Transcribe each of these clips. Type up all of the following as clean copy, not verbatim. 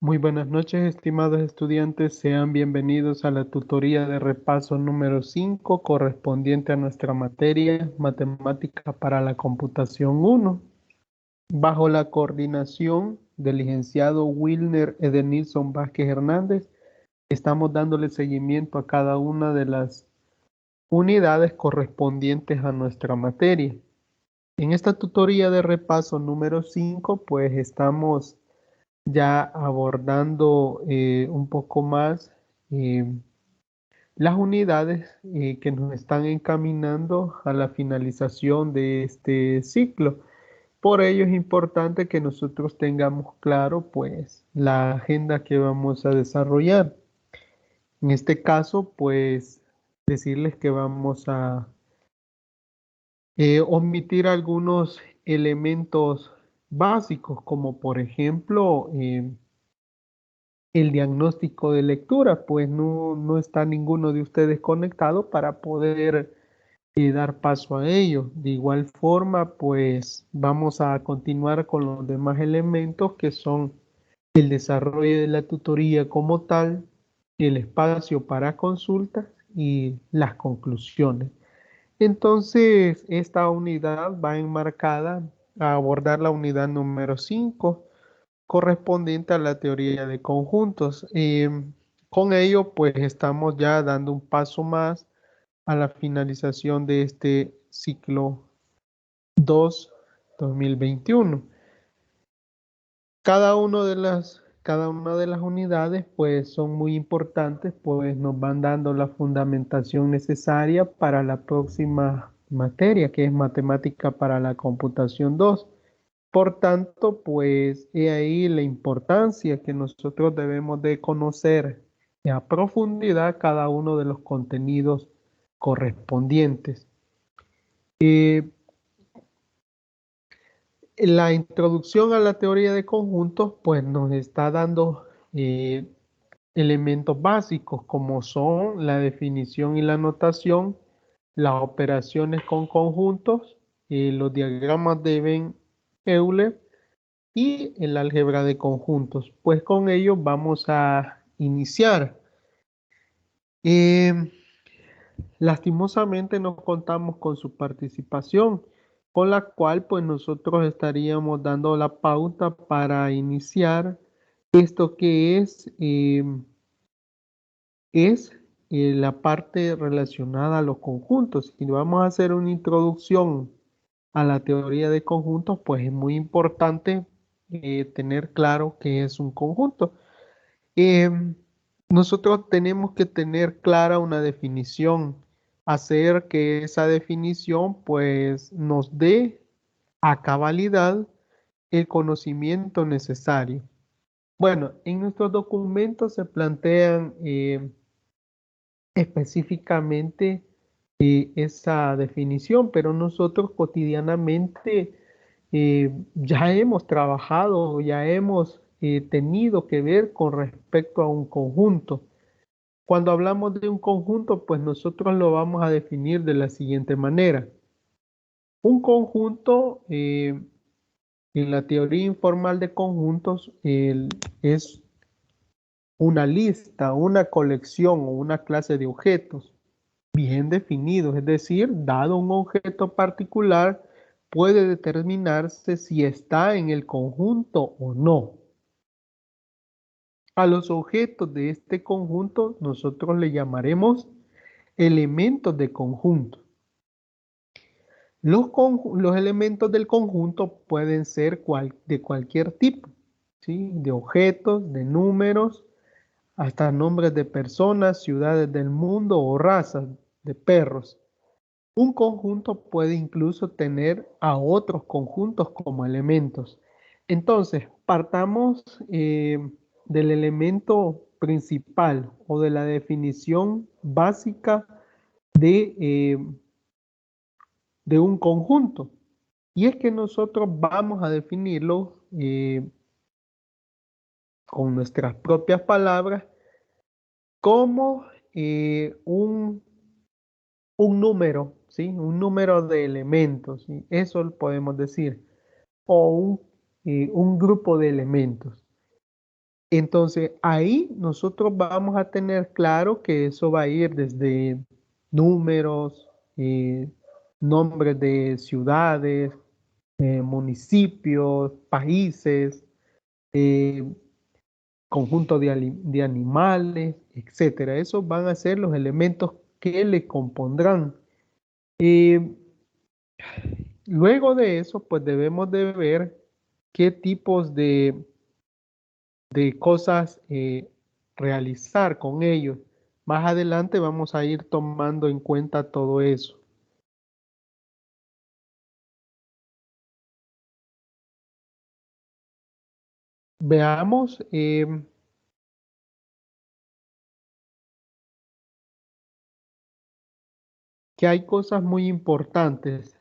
Muy buenas noches, estimados estudiantes. Sean bienvenidos a la tutoría de repaso número 5, correspondiente a nuestra materia Matemática para la Computación 1, bajo la coordinación del licenciado Wilner Edenilson Vázquez Hernández. Estamos dándole seguimiento a cada una de las unidades correspondientes a nuestra materia. En esta tutoría de repaso número 5, pues estamos ya abordando un poco más eh, las unidades que nos están encaminando a la finalización de este ciclo. Por ello es importante que nosotros tengamos claro pues la agenda que vamos a desarrollar. En este caso pues decirles que vamos a omitir algunos elementos básicos como por ejemplo el diagnóstico de lectura, pues no está ninguno de ustedes conectado para poder dar paso a ello. De igual forma, pues vamos a continuar con los demás elementos que son el desarrollo de la tutoría como tal, el espacio para consultas y las conclusiones. Entonces, esta unidad va enmarcada a abordar la unidad número 5 correspondiente a la teoría de conjuntos. Con ello, pues estamos ya dando un paso más a la finalización de este ciclo 2 2021. Cada una de las unidades, pues son muy importantes, pues nos van dando la fundamentación necesaria para la próxima materia, que es matemática para la computación 2. Por tanto, pues he ahí la importancia que nosotros debemos de conocer a profundidad cada uno de los contenidos correspondientes. Eh, la introducción a la teoría de conjuntos, pues nos está dando elementos básicos como son la definición y la notación, las operaciones con conjuntos, los diagramas de Venn-Euler y el álgebra de conjuntos. Pues con ello vamos a iniciar. Eh, Lastimosamente no contamos con su participación, con la cual pues nosotros estaríamos dando la pauta para iniciar esto que es la parte relacionada a los conjuntos. Si vamos a hacer una introducción a la teoría de conjuntos, pues es muy importante tener claro qué es un conjunto. Em, Nosotros tenemos que tener clara una definición, hacer que esa definición pues nos dé a cabalidad el conocimiento necesario. Bueno, en nuestros documentos se plantean específicamente esa definición, pero nosotros cotidianamente ya hemos trabajado, ya hemos tenido que ver con respecto a un conjunto. Cuando hablamos de un conjunto, pues nosotros lo vamos a definir de la siguiente manera. Un conjunto, en la teoría informal de conjuntos, es una lista, una colección o una clase de objetos bien definidos, es decir, dado un objeto particular, puede determinarse si está en el conjunto o no. A los objetos de este conjunto nosotros le llamaremos elementos de conjunto. Los elementos del conjunto pueden ser de cualquier tipo, ¿sí? De objetos, de números, hasta nombres de personas, ciudades del mundo o razas de perros. Un conjunto puede incluso tener a otros conjuntos como elementos. Entonces, partamos del elemento principal o de la definición básica de un conjunto. Y es que nosotros vamos a definirlo con nuestras propias palabras como un número, ¿sí? Un número de elementos, ¿sí? Eso lo podemos decir. O un grupo de elementos. Entonces, ahí nosotros vamos a tener claro que eso va a ir desde números, nombres de ciudades, municipios, países, eh, conjunto de animales, etcétera. Esos van a ser los elementos que le compondrán. Eh, Luego de eso, pues debemos de ver qué tipos de cosas realizar con ellos. Más adelante vamos a ir tomando en cuenta todo eso. Veamos que hay cosas muy importantes,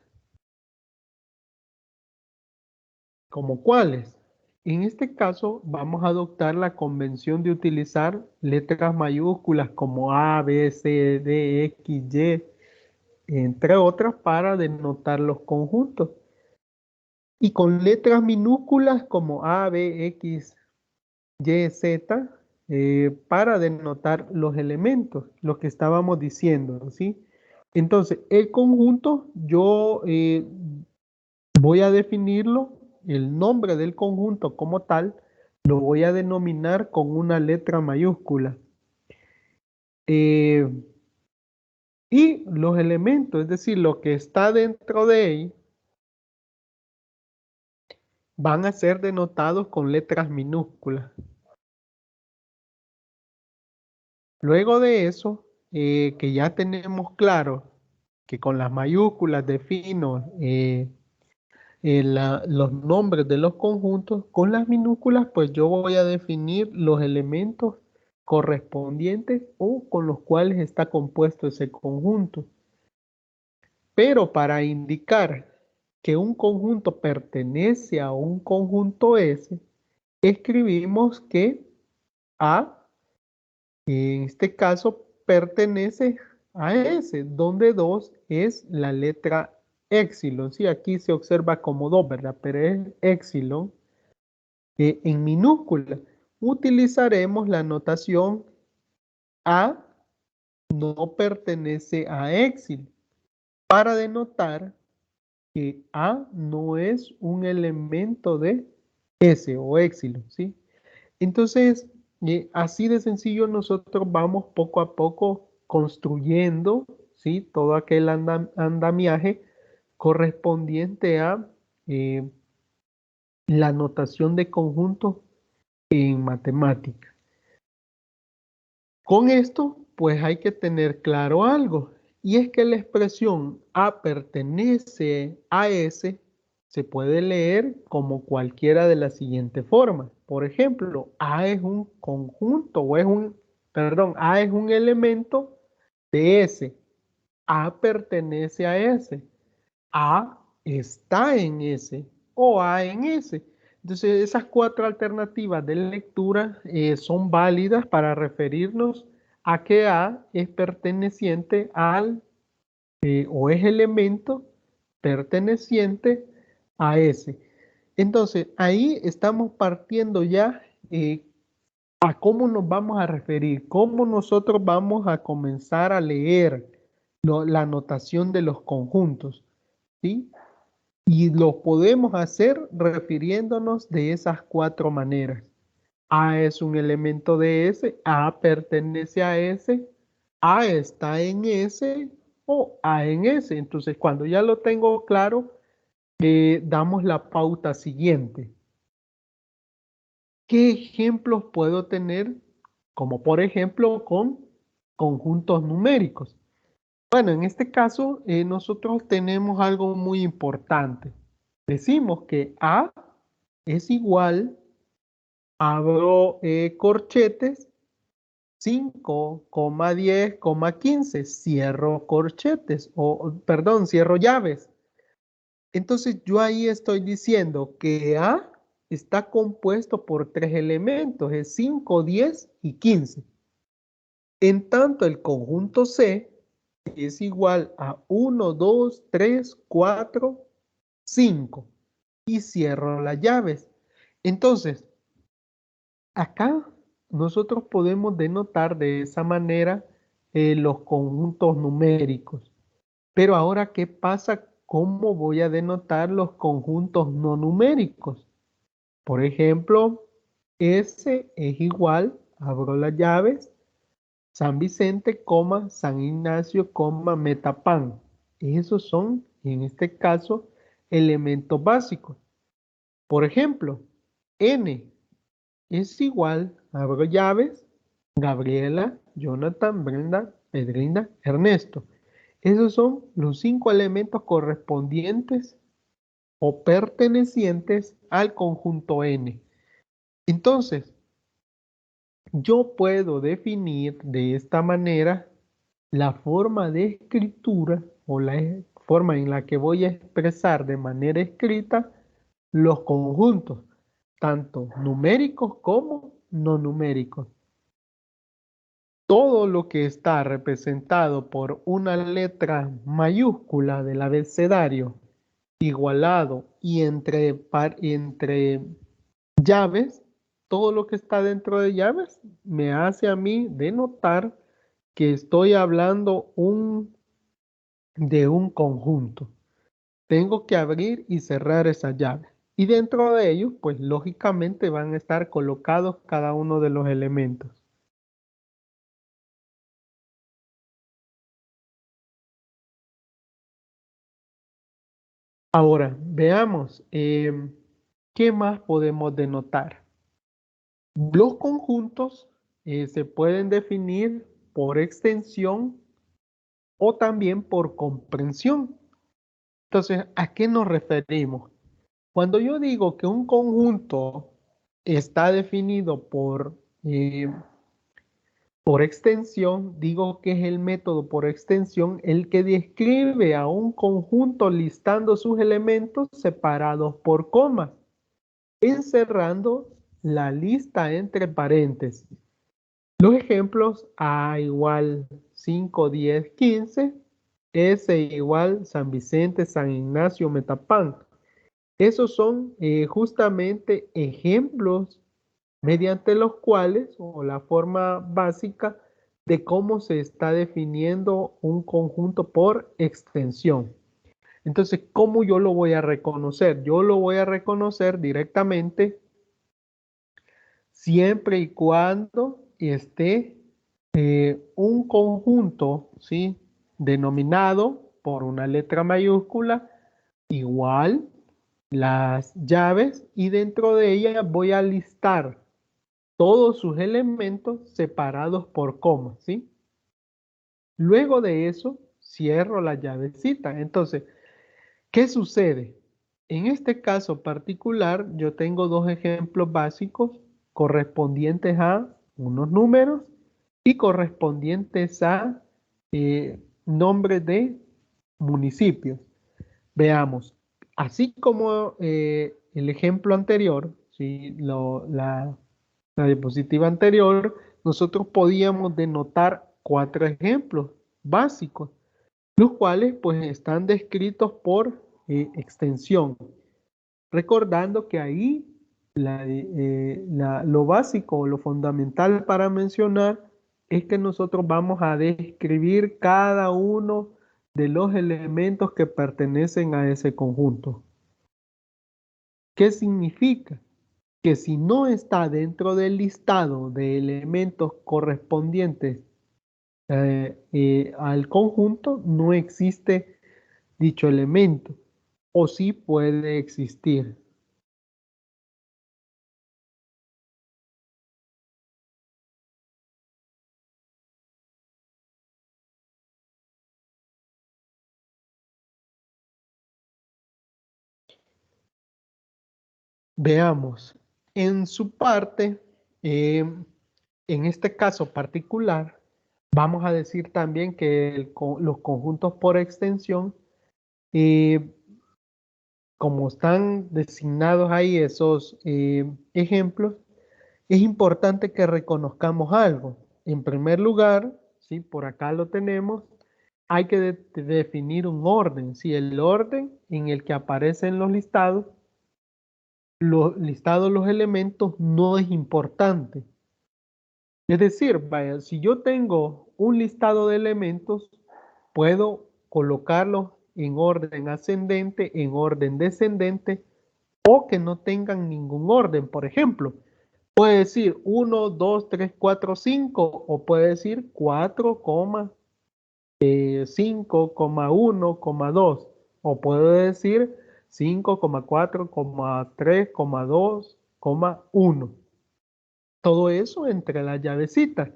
como cuáles. En este caso, vamos a adoptar la convención de utilizar letras mayúsculas como A, B, C, D, X, Y, entre otras, para denotar los conjuntos. Y con letras minúsculas como A, B, X, Y, Z, para denotar los elementos, lo que estábamos diciendo, ¿sí? Entonces, el conjunto, yo voy a definirlo, el nombre del conjunto como tal, lo voy a denominar con una letra mayúscula. Eh, y los elementos, es decir, lo que está dentro de él, van a ser denotados con letras minúsculas. Luego de eso, que ya tenemos claro que con las mayúsculas defino los nombres de los conjuntos, con las minúsculas pues yo voy a definir los elementos correspondientes o con los cuales está compuesto ese conjunto. Pero para indicar que un conjunto pertenece a un conjunto S, escribimos que A en este caso pertenece a S, donde 2 es la letra epsilon. Sí, aquí se observa como 2, ¿verdad? Pero es epsilon en minúscula. Utilizaremos la notación A no pertenece a epsilon para denotar que A no es un elemento de S o epsilon, ¿sí? Entonces, así de sencillo nosotros vamos poco a poco construyendo, ¿sí? Todo aquel andamiaje correspondiente a eh, la notación de conjuntos en matemática. Con esto, pues hay que tener claro algo, y es que la expresión A pertenece a S se puede leer como cualquiera de las siguientes formas. Por ejemplo, A es un conjunto o perdón, A es un elemento de S. A pertenece a S. A está en S o A en S. Entonces, esas cuatro alternativas de lectura son válidas para referirnos a que A es perteneciente al o es elemento perteneciente a S. Entonces, ahí estamos partiendo ya a cómo nos vamos a referir, cómo nosotros vamos a comenzar a leer la notación de los conjuntos, ¿sí? Y lo podemos hacer refiriéndonos de esas cuatro maneras. A es un elemento de S, A pertenece a S, A está en S o A en S. Entonces, cuando ya lo tengo claro, damos la pauta siguiente. ¿Qué ejemplos puedo tener? Como por ejemplo con conjuntos numéricos. Bueno, en este caso nosotros tenemos algo muy importante. Decimos que A es igual, abro corchetes, 5,10,15, cierro corchetes, perdón, cierro llaves. Entonces yo ahí estoy diciendo que A está compuesto por tres elementos, es 5, 10 y 15. En tanto el conjunto C es igual a 1, 2, 3, 4, 5 y cierro las llaves. Entonces, acá nosotros podemos denotar de esa manera los conjuntos numéricos. Pero ahora, ¿qué pasa? ¿Cómo voy a denotar los conjuntos no numéricos? Por ejemplo, S es igual, abro las llaves, San Vicente, San Ignacio, Metapan. Esos son, en este caso, elementos básicos. Por ejemplo, N es igual, abro llaves, Gabriela, Jonathan, Brenda, Pedrinda, Ernesto. Esos son los 5 elementos correspondientes o pertenecientes al conjunto N. Entonces, yo puedo definir de esta manera la forma de escritura o la forma en la que voy a expresar de manera escrita los conjuntos, tanto numéricos como no numéricos. Todo lo que está representado por una letra mayúscula del abecedario igualado y entre llaves, todo lo que está dentro de llaves me hace a mí denotar que estoy hablando de un conjunto. Tengo que abrir y cerrar esa llave. Y dentro de ellos, pues lógicamente van a estar colocados cada uno de los elementos. Ahora, veamos, ¿qué más podemos denotar? Los conjuntos se pueden definir por extensión o también por comprensión. Entonces, ¿a qué nos referimos? Cuando yo digo que un conjunto está definido por extensión, digo que es el método por extensión el que describe a un conjunto listando sus elementos separados por comas, encerrando la lista entre paréntesis. Los ejemplos A igual 5, 10, 15, S igual San Vicente, San Ignacio, Metapán. Esos son justamente ejemplos mediante los cuales, o la forma básica de cómo se está definiendo un conjunto por extensión. Entonces, ¿cómo yo lo voy a reconocer? Yo lo voy a reconocer directamente siempre y cuando esté un conjunto, ¿sí? Denominado por una letra mayúscula igual las llaves y dentro de ellas voy a listar todos sus elementos separados por comas, ¿sí? Luego de eso, cierro la llavecita. Entonces, ¿qué sucede? En este caso particular, yo tengo dos ejemplos básicos correspondientes a unos números y correspondientes a nombres de municipios. Veamos, así como el ejemplo anterior, ¿sí? La diapositiva anterior, nosotros podíamos denotar 4 ejemplos básicos, los cuales pues están descritos por extensión. Recordando que ahí lo básico o lo fundamental para mencionar es que nosotros vamos a describir cada uno de los elementos que pertenecen a ese conjunto. ¿Qué significa? Que si no está dentro del listado de elementos correspondientes al conjunto, no existe dicho elemento, o sí puede existir. Veamos, en su parte, en este caso particular, vamos a decir también que los conjuntos por extensión, eh, como están designados ahí esos ejemplos, es importante que reconozcamos algo. En primer lugar, ¿sí? Por acá lo tenemos, hay que definir un orden, ¿sí? El orden en el que aparecen los listados listados los elementos no es importante. Es decir, vaya, si yo tengo un listado de elementos, puedo colocarlos en orden ascendente, en orden descendente o que no tengan ningún orden. Por ejemplo, puede decir 1, 2, 3, 4, 5 o puede decir 4, 5, 1, 2 o puede decir 5, 4, 3, 2, 1. Todo eso entre las llavecitas.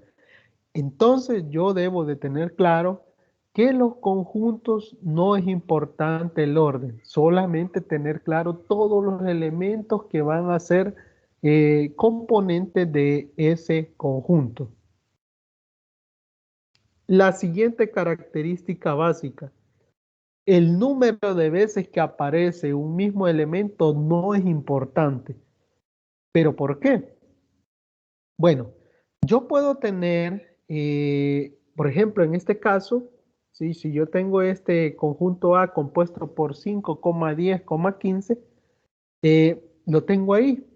Entonces yo debo de tener claro que los conjuntos no es importante el orden, solamente tener claro todos los elementos que van a ser componentes de ese conjunto. La siguiente característica básica, el número de veces que aparece un mismo elemento no es importante. ¿Pero por qué? Bueno, yo puedo tener, por ejemplo, en este caso, ¿sí? Si yo tengo este conjunto A compuesto por 5, 10, 15, lo tengo ahí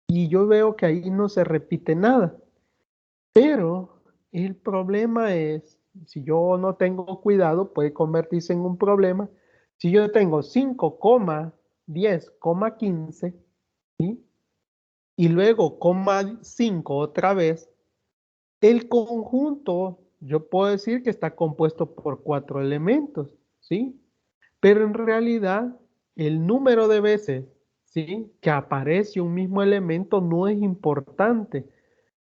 y yo veo que ahí no se repite nada. Pero el problema es, si yo no tengo cuidado, puede convertirse en un problema. Si yo tengo 5, 10, 15, ¿sí? Y luego coma 5 otra vez, el conjunto, yo puedo decir que está compuesto por 4 elementos, ¿sí? Pero en realidad, el número de veces, ¿sí? Que aparece un mismo elemento no es importante.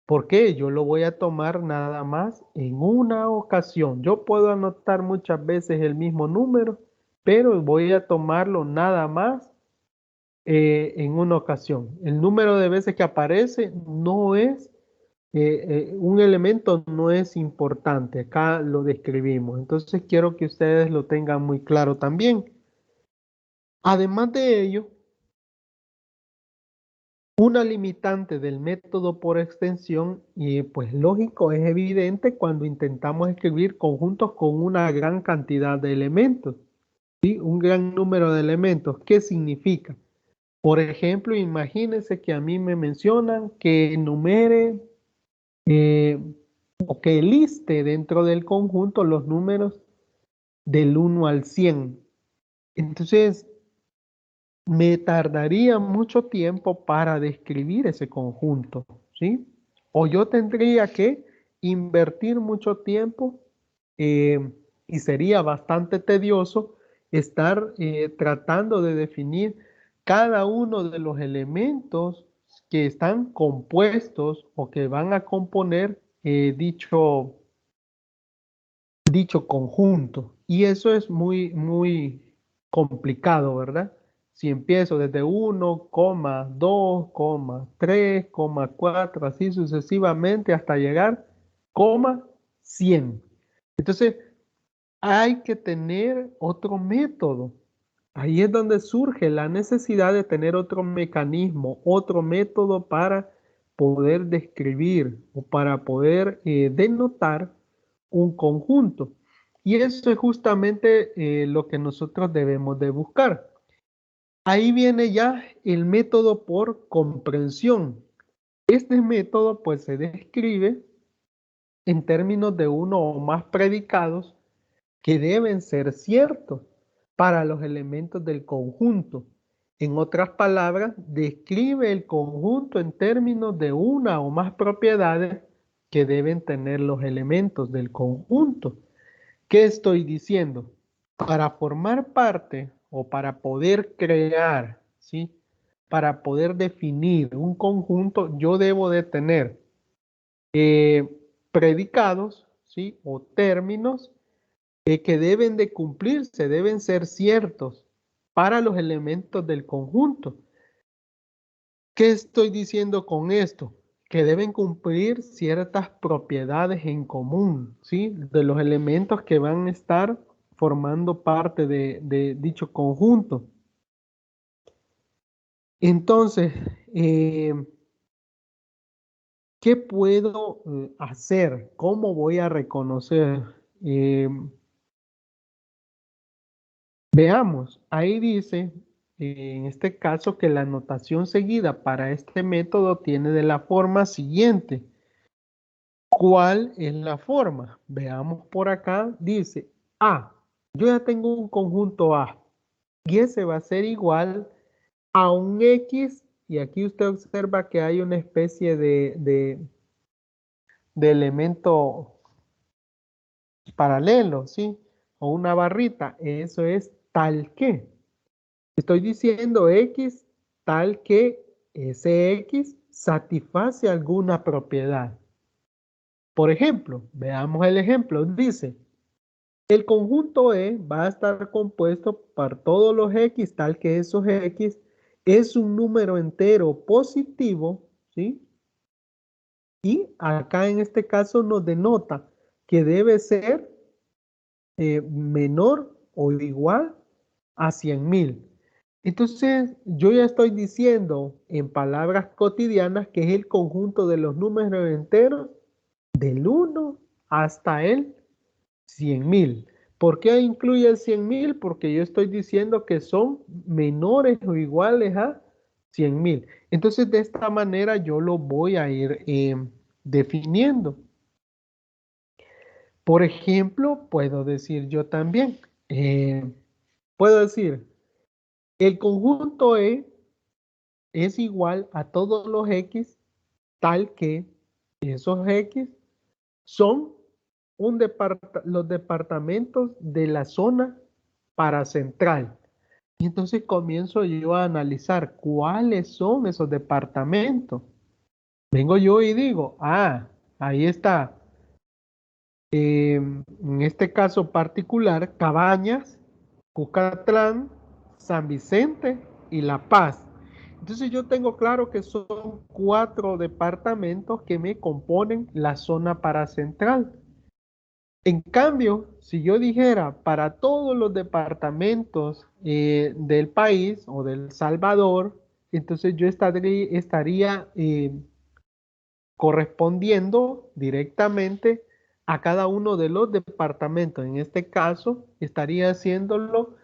¿Por qué? Yo lo voy a tomar nada más en una ocasión. Yo puedo anotar muchas veces el mismo número, pero voy a tomarlo nada más en una ocasión. El número de veces que aparece no es un elemento no es importante, acá lo describimos, entonces quiero que ustedes lo tengan muy claro también. Además de ello, una limitante del método por extensión, y pues lógico, es evidente cuando intentamos escribir conjuntos con una gran cantidad de elementos, ¿sí? Un gran número de elementos. ¿Qué significa? Por ejemplo, imagínense que a mí me mencionan que enumere eh, o que liste dentro del conjunto los números del 1 al 100. Entonces, me tardaría mucho tiempo para describir ese conjunto, ¿sí? O yo tendría que invertir mucho tiempo y sería bastante tedioso estar tratando de definir cada uno de los elementos que están compuestos o que van a componer dicho conjunto. Y eso es muy, muy complicado, ¿verdad? Si empiezo desde 1, 2, 3, 4, así sucesivamente hasta llegar, 100. Entonces, hay que tener otro método. Ahí es donde surge la necesidad de tener otro mecanismo, otro método para poder describir o para poder denotar un conjunto. Y eso es justamente lo que nosotros debemos de buscar. Ahí viene ya el método por comprensión. Este método pues se describe en términos de uno o más predicados que deben ser ciertos para los elementos del conjunto. En otras palabras, describe el conjunto en términos de una o más propiedades que deben tener los elementos del conjunto. ¿Qué estoy diciendo? Para formar parte o para poder crear, ¿sí? Para poder definir un conjunto, yo debo de tener eh, predicados, ¿sí? O términos que deben de cumplirse, deben ser ciertos para los elementos del conjunto. ¿Qué estoy diciendo con esto? Que deben cumplir ciertas propiedades en común, ¿sí? De los elementos que van a estar formando parte de dicho conjunto. Entonces, eh, ¿qué puedo hacer? ¿Cómo voy a reconocer? Eh, Veamos, ahí dice en este caso que la notación seguida para este método tiene de la forma siguiente. ¿Cuál es la forma? Veamos por acá, dice A. Yo ya tengo un conjunto A y ese va a ser igual a un X, y aquí usted observa que hay una especie de elemento paralelo, ¿sí? O una barrita, eso es tal que. Estoy diciendo X tal que ese X satisface alguna propiedad. Por ejemplo, veamos el ejemplo, dice, el conjunto E va a estar compuesto por todos los X tal que esos X es un número entero positivo, ¿sí? Y acá en este caso nos denota que debe ser menor o igual a 100.000. Entonces, yo ya estoy diciendo en palabras cotidianas que es el conjunto de los números enteros del 1 hasta el 100.000. ¿Por qué incluye el 100.000? Porque yo estoy diciendo que son menores o iguales a 100.000. Entonces, de esta manera yo lo voy a ir definiendo. Por ejemplo, puedo decir yo también, puedo decir, el conjunto E es igual a todos los X tal que esos X son los departamentos de la zona paracentral. Y entonces comienzo yo a analizar cuáles son esos departamentos. Vengo yo y digo, ahí está. En este caso particular, Cabañas, Cucatlán, San Vicente y La Paz. Entonces yo tengo claro que son 4 departamentos que me componen la zona paracentral. En cambio, si yo dijera para todos los departamentos del país o del Salvador, entonces yo estaría correspondiendo directamente a cada uno de los departamentos. En este caso, estaría haciéndolo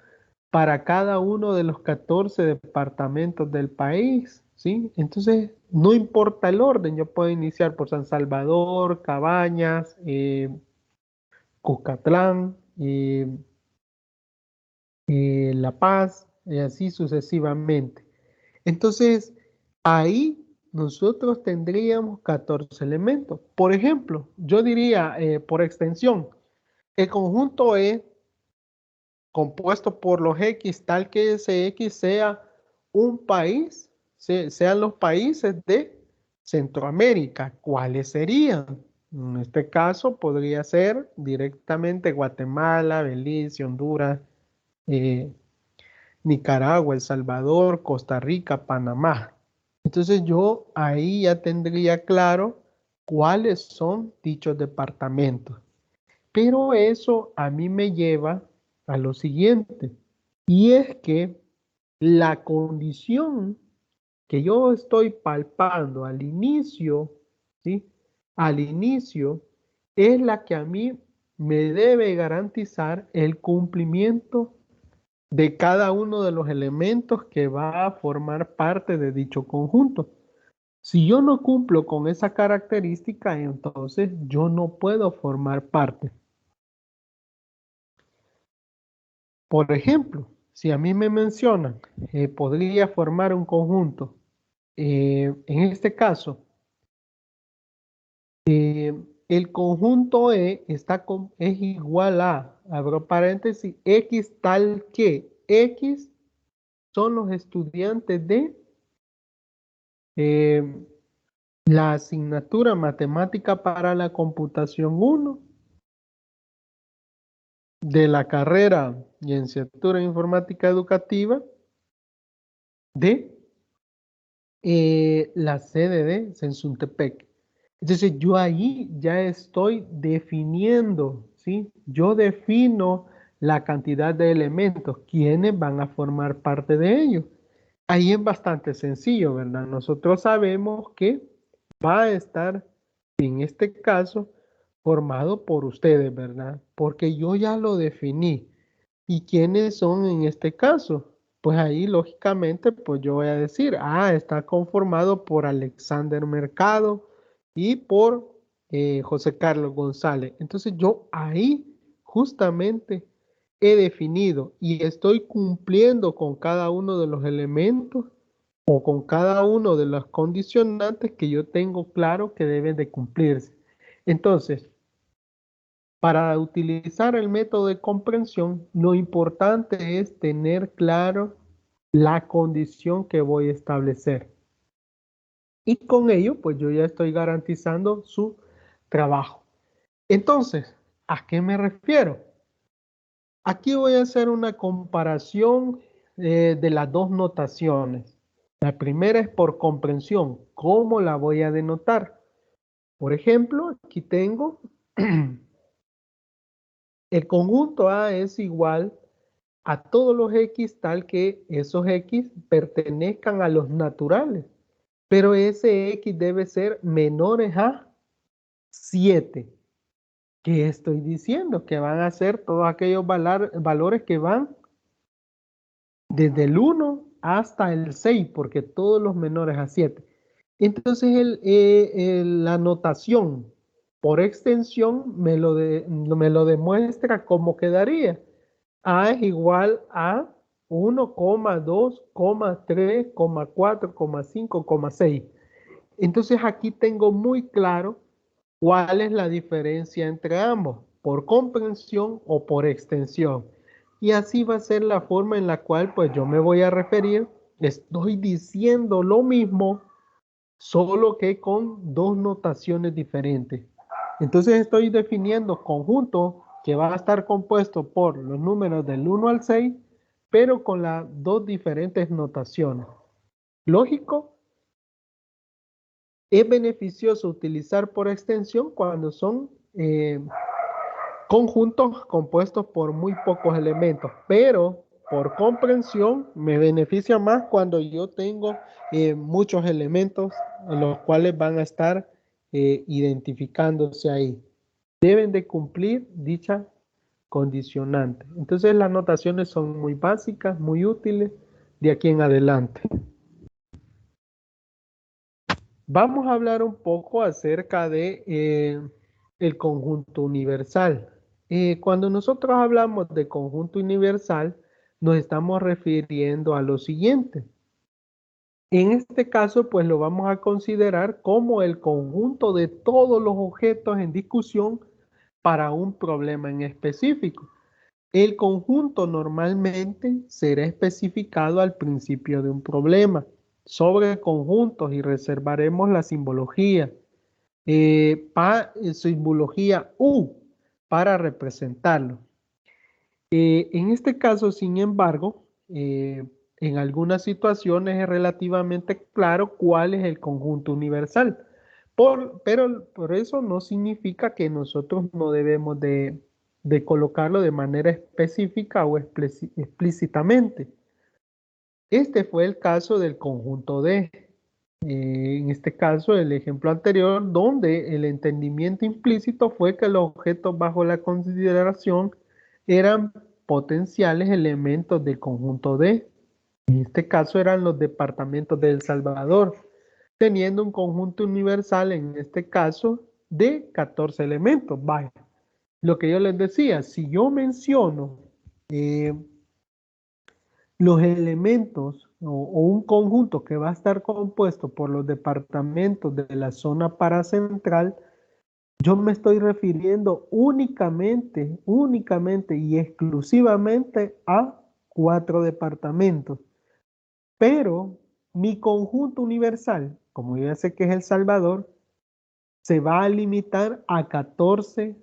para cada uno de los 14 departamentos del país, ¿sí? Entonces, no importa el orden, yo puedo iniciar por San Salvador, Cabañas, Cucatlán, La Paz, y así sucesivamente. Entonces, ahí nosotros tendríamos 14 elementos. Por ejemplo, yo diría, por extensión, el conjunto E compuesto por los X, tal que ese X sea un país, sean los países de Centroamérica. ¿Cuáles serían? En este caso podría ser directamente Guatemala, Belice, Honduras, eh, Nicaragua, El Salvador, Costa Rica, Panamá. Entonces yo ahí ya tendría claro cuáles son dichos departamentos. Pero eso a mí me lleva a lo siguiente, y es que la condición que yo estoy palpando al inicio, ¿sí? Al inicio es la que a mí me debe garantizar el cumplimiento de cada uno de los elementos que va a formar parte de dicho conjunto. Si yo no cumplo con esa característica, entonces yo no puedo formar parte. Por ejemplo, si a mí me mencionan, podría formar un conjunto. En este caso, el conjunto E es igual a, abro paréntesis, X tal que X son los estudiantes de eh, la asignatura Matemática para la Computación 1 de la carrera Licenciatura en Informática Educativa de la sede de Sensuntepec. Entonces yo ahí ya estoy definiendo, ¿sí? Yo defino la cantidad de elementos, quienes van a formar parte de ellos. Ahí es bastante sencillo, ¿verdad? Nosotros sabemos que va a estar, en este caso, formado por ustedes, ¿verdad? Porque yo ya lo definí. ¿Y quiénes son en este caso? pues ahí lógicamente pues yo voy a decir, está conformado por Alexander Mercado y por José Carlos González. Entonces yo ahí justamente he definido y estoy cumpliendo con cada uno de los elementos o con cada uno de los condicionantes que yo tengo claro que deben de cumplirse. Entonces, para utilizar el método de comprensión, lo importante es tener claro la condición que voy a establecer. Y con ello, pues yo ya estoy garantizando su trabajo. Entonces, ¿a qué me refiero? Aquí voy a hacer una comparación de las dos notaciones. La primera es por comprensión. ¿Cómo la voy a denotar? Por ejemplo, aquí tengo el conjunto A es igual a todos los X tal que esos X pertenezcan a los naturales. Pero ese X debe ser menores a 7. ¿Qué estoy diciendo? Que van a ser todos aquellos valores que van desde el 1 hasta el 6, porque todos los menores a 7. Entonces la notación por extensión me lo demuestra cómo quedaría. A es igual a 1, 2, 3, 4, 5, 6. Entonces aquí tengo muy claro cuál es la diferencia entre ambos, por comprensión o por extensión. Y así va a ser la forma en la cual pues yo me voy a referir. Estoy diciendo lo mismo, solo que con dos notaciones diferentes. Entonces estoy definiendo conjunto que va a estar compuesto por los números del 1 al 6, pero con las dos diferentes notaciones. Lógico, es beneficioso utilizar por extensión cuando son conjuntos compuestos por muy pocos elementos, pero por comprensión me beneficia más cuando yo tengo muchos elementos, los cuales van a estar identificándose ahí. Deben de cumplir dicha condicionante. Entonces las notaciones son muy básicas, muy útiles de aquí en adelante. Vamos a hablar un poco acerca de el conjunto universal. Cuando nosotros hablamos de conjunto universal, nos estamos refiriendo a lo siguiente. En este caso, pues lo vamos a considerar como el conjunto de todos los objetos en discusión para un problema en específico. El conjunto normalmente será especificado al principio de un problema sobre conjuntos y reservaremos la simbología, simbología U para representarlo. En este caso, sin embargo, en algunas situaciones es relativamente claro cuál es el conjunto universal. Pero por eso no significa que nosotros no debemos de colocarlo de manera específica o explícitamente. Este fue el caso del conjunto D. En este caso, el ejemplo anterior, donde el entendimiento implícito fue que los objetos bajo la consideración eran potenciales elementos del conjunto D. En este caso eran los departamentos de El Salvador, teniendo un conjunto universal, en este caso, de 14 elementos. Vaya, lo que yo les decía, si yo menciono eh, los elementos o un conjunto que va a estar compuesto por los departamentos de la zona paracentral, yo me estoy refiriendo únicamente y exclusivamente a 4 departamentos. Pero mi conjunto universal, como yo ya sé que es El Salvador, se va a limitar a 14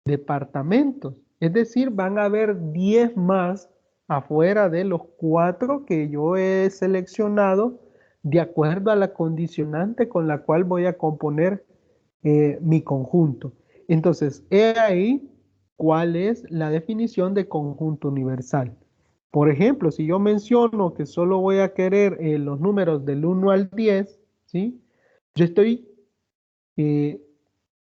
departamentos. Es decir, van a haber 10 más afuera de los 4 que yo he seleccionado de acuerdo a la condicionante con la cual voy a componer mi conjunto. Entonces, he ahí cuál es la definición de conjunto universal. Por ejemplo, si yo menciono que solo voy a querer los números del 1 al 10, ¿sí? Yo estoy eh,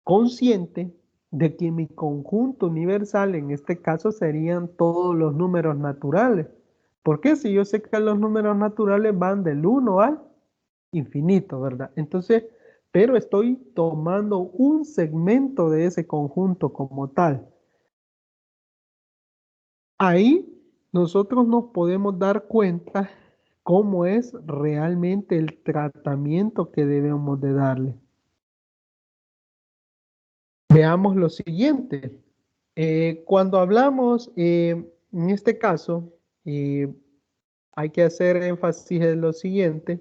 consciente de que mi conjunto universal en este caso serían todos los números naturales, ¿Por qué? Si yo sé que los números naturales van del 1 al infinito, ¿verdad? Entonces, pero estoy tomando un segmento de ese conjunto como tal. Ahí nosotros nos podemos dar cuenta cómo es realmente el tratamiento que debemos de darle. Veamos lo siguiente. Cuando hablamos, en este caso, hay que hacer énfasis en lo siguiente,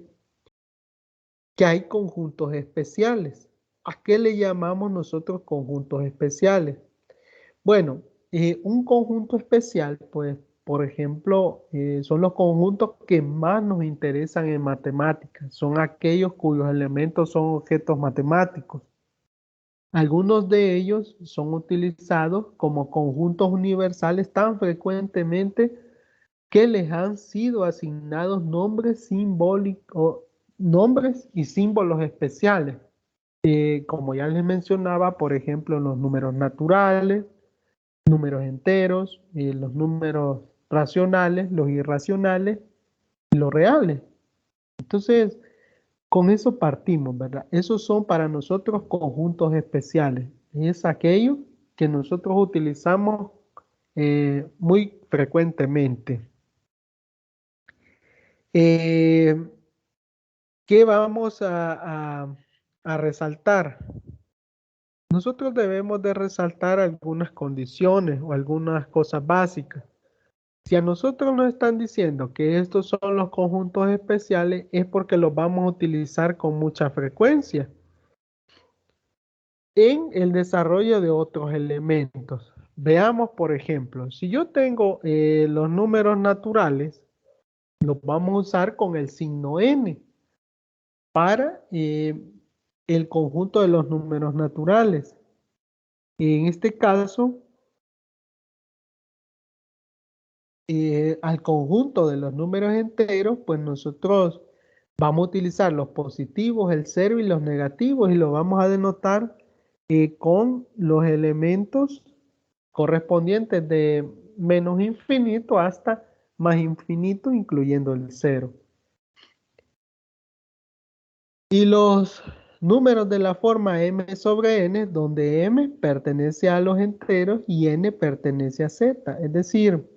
que hay conjuntos especiales. ¿A qué le llamamos nosotros conjuntos especiales? Bueno, un conjunto especial, pues, por ejemplo, son los conjuntos que más nos interesan en matemáticas. Son aquellos cuyos elementos son objetos matemáticos. Algunos de ellos son utilizados como conjuntos universales tan frecuentemente que les han sido asignados nombres simbólicos, nombres y símbolos especiales. Como ya les mencionaba, por ejemplo, los números naturales, números enteros, los números racionales, los irracionales y los reales. Entonces, con eso partimos, ¿verdad? Esos son para nosotros conjuntos especiales. Es aquello que nosotros utilizamos muy frecuentemente. Eh, ¿Qué vamos a resaltar? Nosotros debemos de resaltar algunas condiciones o algunas cosas básicas. Si a nosotros nos están diciendo que estos son los conjuntos especiales, es porque los vamos a utilizar con mucha frecuencia en el desarrollo de otros elementos. Veamos, por ejemplo, si yo tengo los números naturales, los vamos a usar con el signo n para el conjunto de los números naturales. En este caso, al conjunto de los números enteros, pues nosotros vamos a utilizar los positivos, el cero y los negativos y lo vamos a denotar con los elementos correspondientes de menos infinito hasta más infinito, incluyendo el cero. Y los números de la forma m sobre n, donde m pertenece a los enteros y n pertenece a z. Es decir,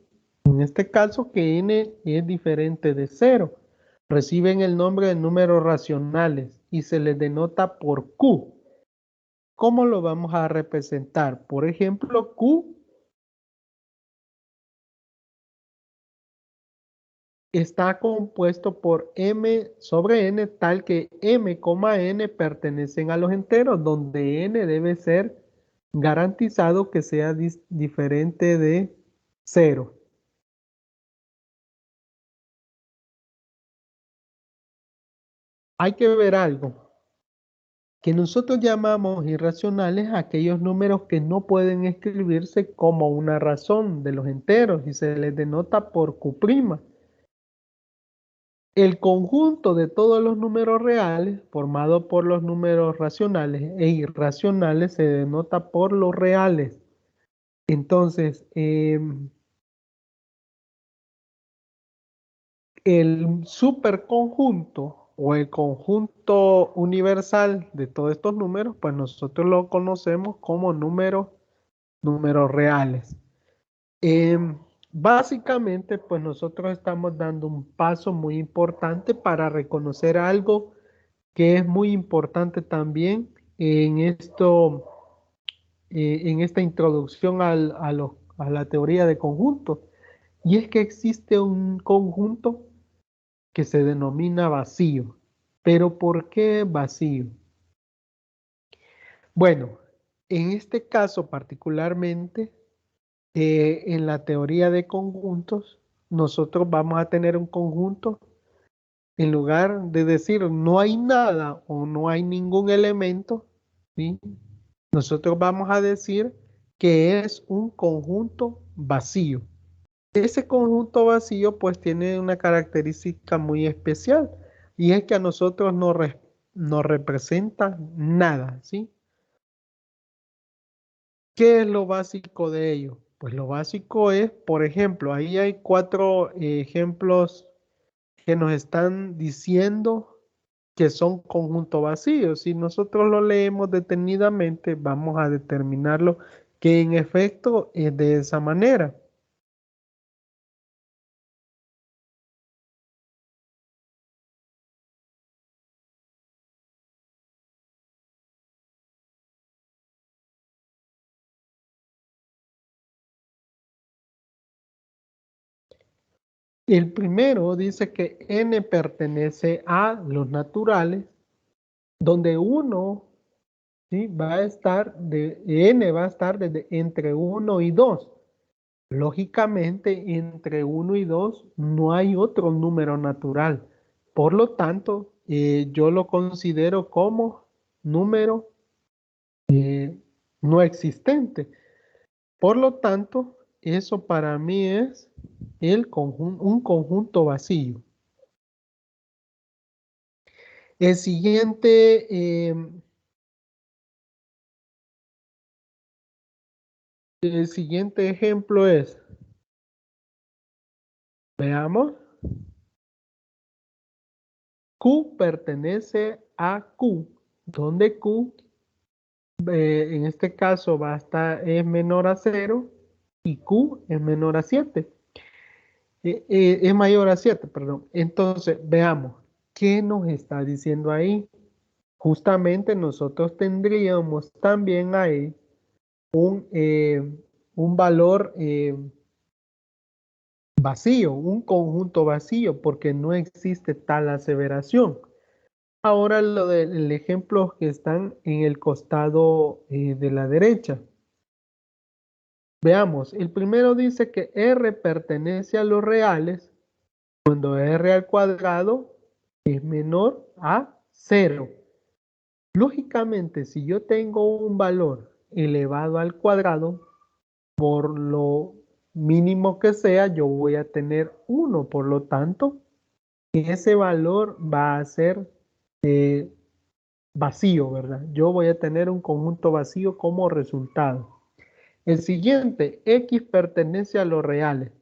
en este caso que n es diferente de cero. Reciben el nombre de números racionales y se les denota por q. ¿Cómo lo vamos a representar? Por ejemplo, q está compuesto por m sobre n, tal que m, n pertenecen a los enteros, donde n debe ser garantizado que sea diferente de 0. Hay que ver algo, que nosotros llamamos irracionales a aquellos números que no pueden escribirse como una razón de los enteros y se les denota por Q'. El conjunto de todos los números reales, formado por los números racionales e irracionales, se denota por los reales. Entonces, el superconjunto o el conjunto universal de todos estos números, pues nosotros lo conocemos como números reales. Básicamente, pues nosotros estamos dando un paso muy importante para reconocer algo que es muy importante también en esto, en esta introducción a la teoría de conjuntos, y es que existe un conjunto que se denomina vacío. ¿Pero por qué vacío? Bueno, en este caso particularmente, en la teoría de conjuntos, nosotros vamos a tener un conjunto, en lugar de decir no hay nada o no hay ningún elemento, ¿sí? Nosotros vamos a decir que es un conjunto vacío. Ese conjunto vacío pues tiene una característica muy especial y es que a nosotros no representa nada, ¿sí? ¿Qué es lo básico de ello? Pues lo básico es, por ejemplo, ahí hay cuatro ejemplos que nos están diciendo que son conjuntos vacíos. Si nosotros lo leemos detenidamente, vamos a determinarlo que en efecto es de esa manera. El primero dice que n pertenece a los naturales, donde uno, ¿sí?, va a estar n va a estar desde entre 1 y 2. Lógicamente, entre 1 y 2 no hay otro número natural. Por lo tanto, yo lo considero como número no existente. Por lo tanto, eso para mí es un conjunto vacío. El siguiente, el siguiente ejemplo es, veamos, Q pertenece a Q, donde Q en este caso va a estar, es menor a 0 y Q es menor a 7. Es mayor a 7, perdón. Entonces, veamos, ¿qué nos está diciendo ahí? Justamente nosotros tendríamos también ahí un valor vacío, un conjunto vacío, porque no existe tal aseveración. Ahora lo del ejemplo que están en el costado de la derecha. Veamos, el primero dice que R pertenece a los reales cuando R al cuadrado es menor a 0. Lógicamente, si yo tengo un valor elevado al cuadrado, por lo mínimo que sea, yo voy a tener 1. Por lo tanto, ese valor va a ser eh, vacío, ¿verdad? Yo voy a tener un conjunto vacío como resultado. El siguiente, X pertenece a los reales,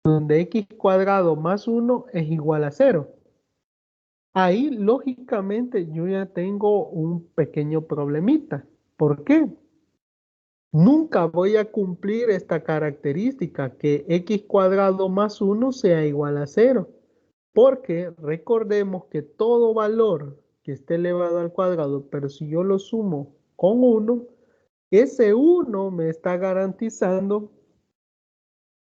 donde X cuadrado más 1 es igual a 0. Ahí, lógicamente, yo ya tengo un pequeño problemita. ¿Por qué? Nunca voy a cumplir esta característica, que X cuadrado más 1 sea igual a 0. Porque recordemos que todo valor que esté elevado al cuadrado, pero si yo lo sumo con 1, ese 1 me está garantizando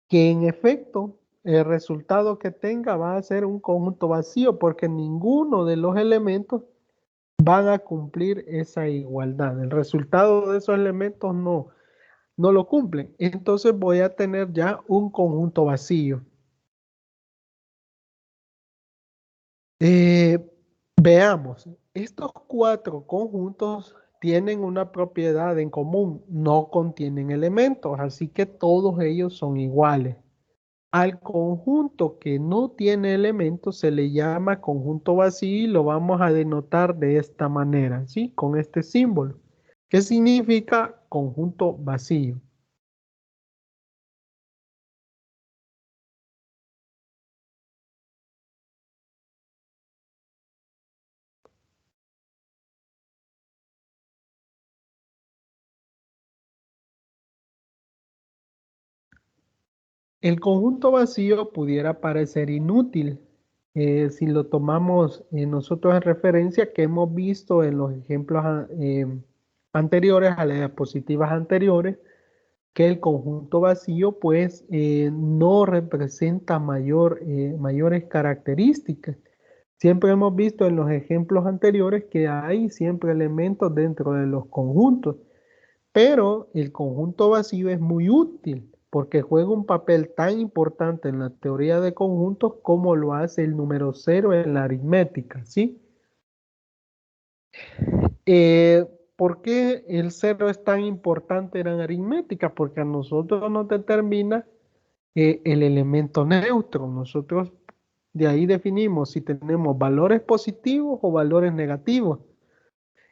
que en efecto el resultado que tenga va a ser un conjunto vacío, porque ninguno de los elementos van a cumplir esa igualdad. El resultado de esos elementos no lo cumplen. Entonces voy a tener ya un conjunto vacío. Eh, Veamos, estos cuatro conjuntos tienen una propiedad en común, no contienen elementos, así que todos ellos son iguales. Al conjunto que no tiene elementos se le llama conjunto vacío y lo vamos a denotar de esta manera, ¿sí? Con este símbolo. ¿Qué significa conjunto vacío? El conjunto vacío pudiera parecer inútil si lo tomamos nosotros en referencia que hemos visto en los ejemplos anteriores, a las diapositivas anteriores, que el conjunto vacío pues no representa mayores características. Siempre hemos visto en los ejemplos anteriores que hay siempre elementos dentro de los conjuntos. Pero el conjunto vacío es muy útil porque juega un papel tan importante en la teoría de conjuntos como lo hace el número cero en la aritmética, ¿sí? ¿Por qué el cero es tan importante en la aritmética? Porque a nosotros nos determina el elemento neutro. Nosotros de ahí definimos si tenemos valores positivos o valores negativos.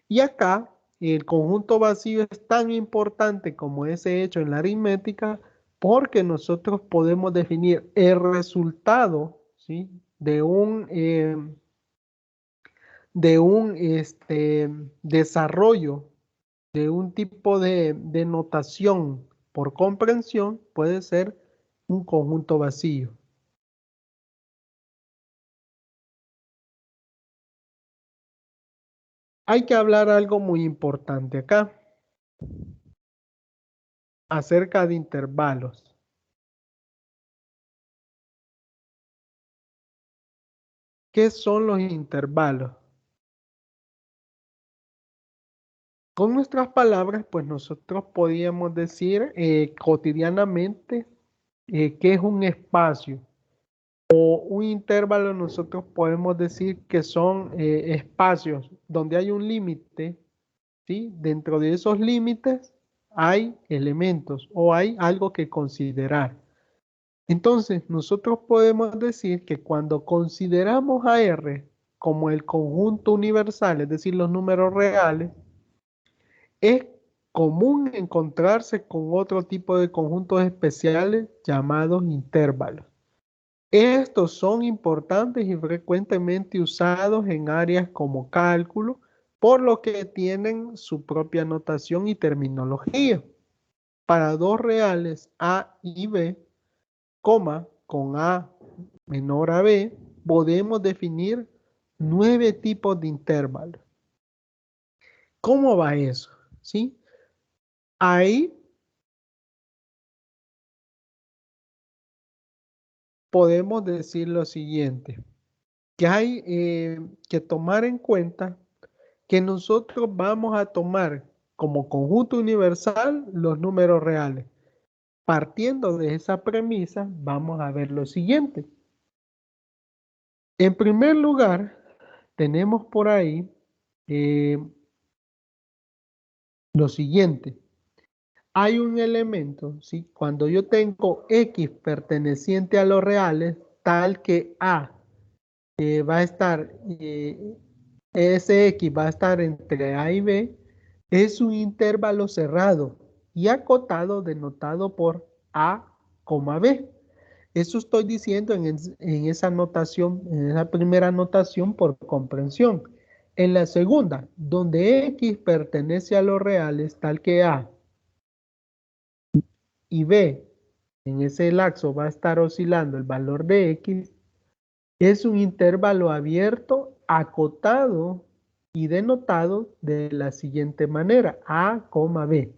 Y acá el conjunto vacío es tan importante como ese hecho en la aritmética porque nosotros podemos definir el resultado, ¿sí? de un desarrollo de un tipo de notación por comprensión, puede ser un conjunto vacío. Hay que hablar algo muy importante acá acerca de intervalos. ¿Qué son los intervalos? Con nuestras palabras, pues nosotros podríamos decir cotidianamente qué es un espacio. O un intervalo nosotros podemos decir que son espacios donde hay un límite, ¿sí? Dentro de esos límites hay elementos o hay algo que considerar. Entonces, nosotros podemos decir que cuando consideramos a R como el conjunto universal, es decir, los números reales, es común encontrarse con otro tipo de conjuntos especiales llamados intervalos. Estos son importantes y frecuentemente usados en áreas como cálculo, por lo que tienen su propia notación y terminología. Para dos reales A y B, coma, con A menor a B, podemos definir 9 tipos de intervalos. ¿Cómo va eso? ¿Sí? Ahí podemos decir lo siguiente, que hay que tomar en cuenta que nosotros vamos a tomar como conjunto universal los números reales. Partiendo de esa premisa, vamos a ver lo siguiente. En primer lugar, tenemos por ahí eh, lo siguiente. Hay un elemento, ¿sí? Cuando yo tengo X perteneciente a los reales, tal que A va a estar, ese X va a estar entre A y B, es un intervalo cerrado y acotado denotado por A, B. Eso estoy diciendo en esa notación, en esa primera notación por comprensión. En la segunda, donde X pertenece a los reales, tal que A y B, en ese lapso va a estar oscilando el valor de X, es un intervalo abierto, acotado y denotado de la siguiente manera, A, B.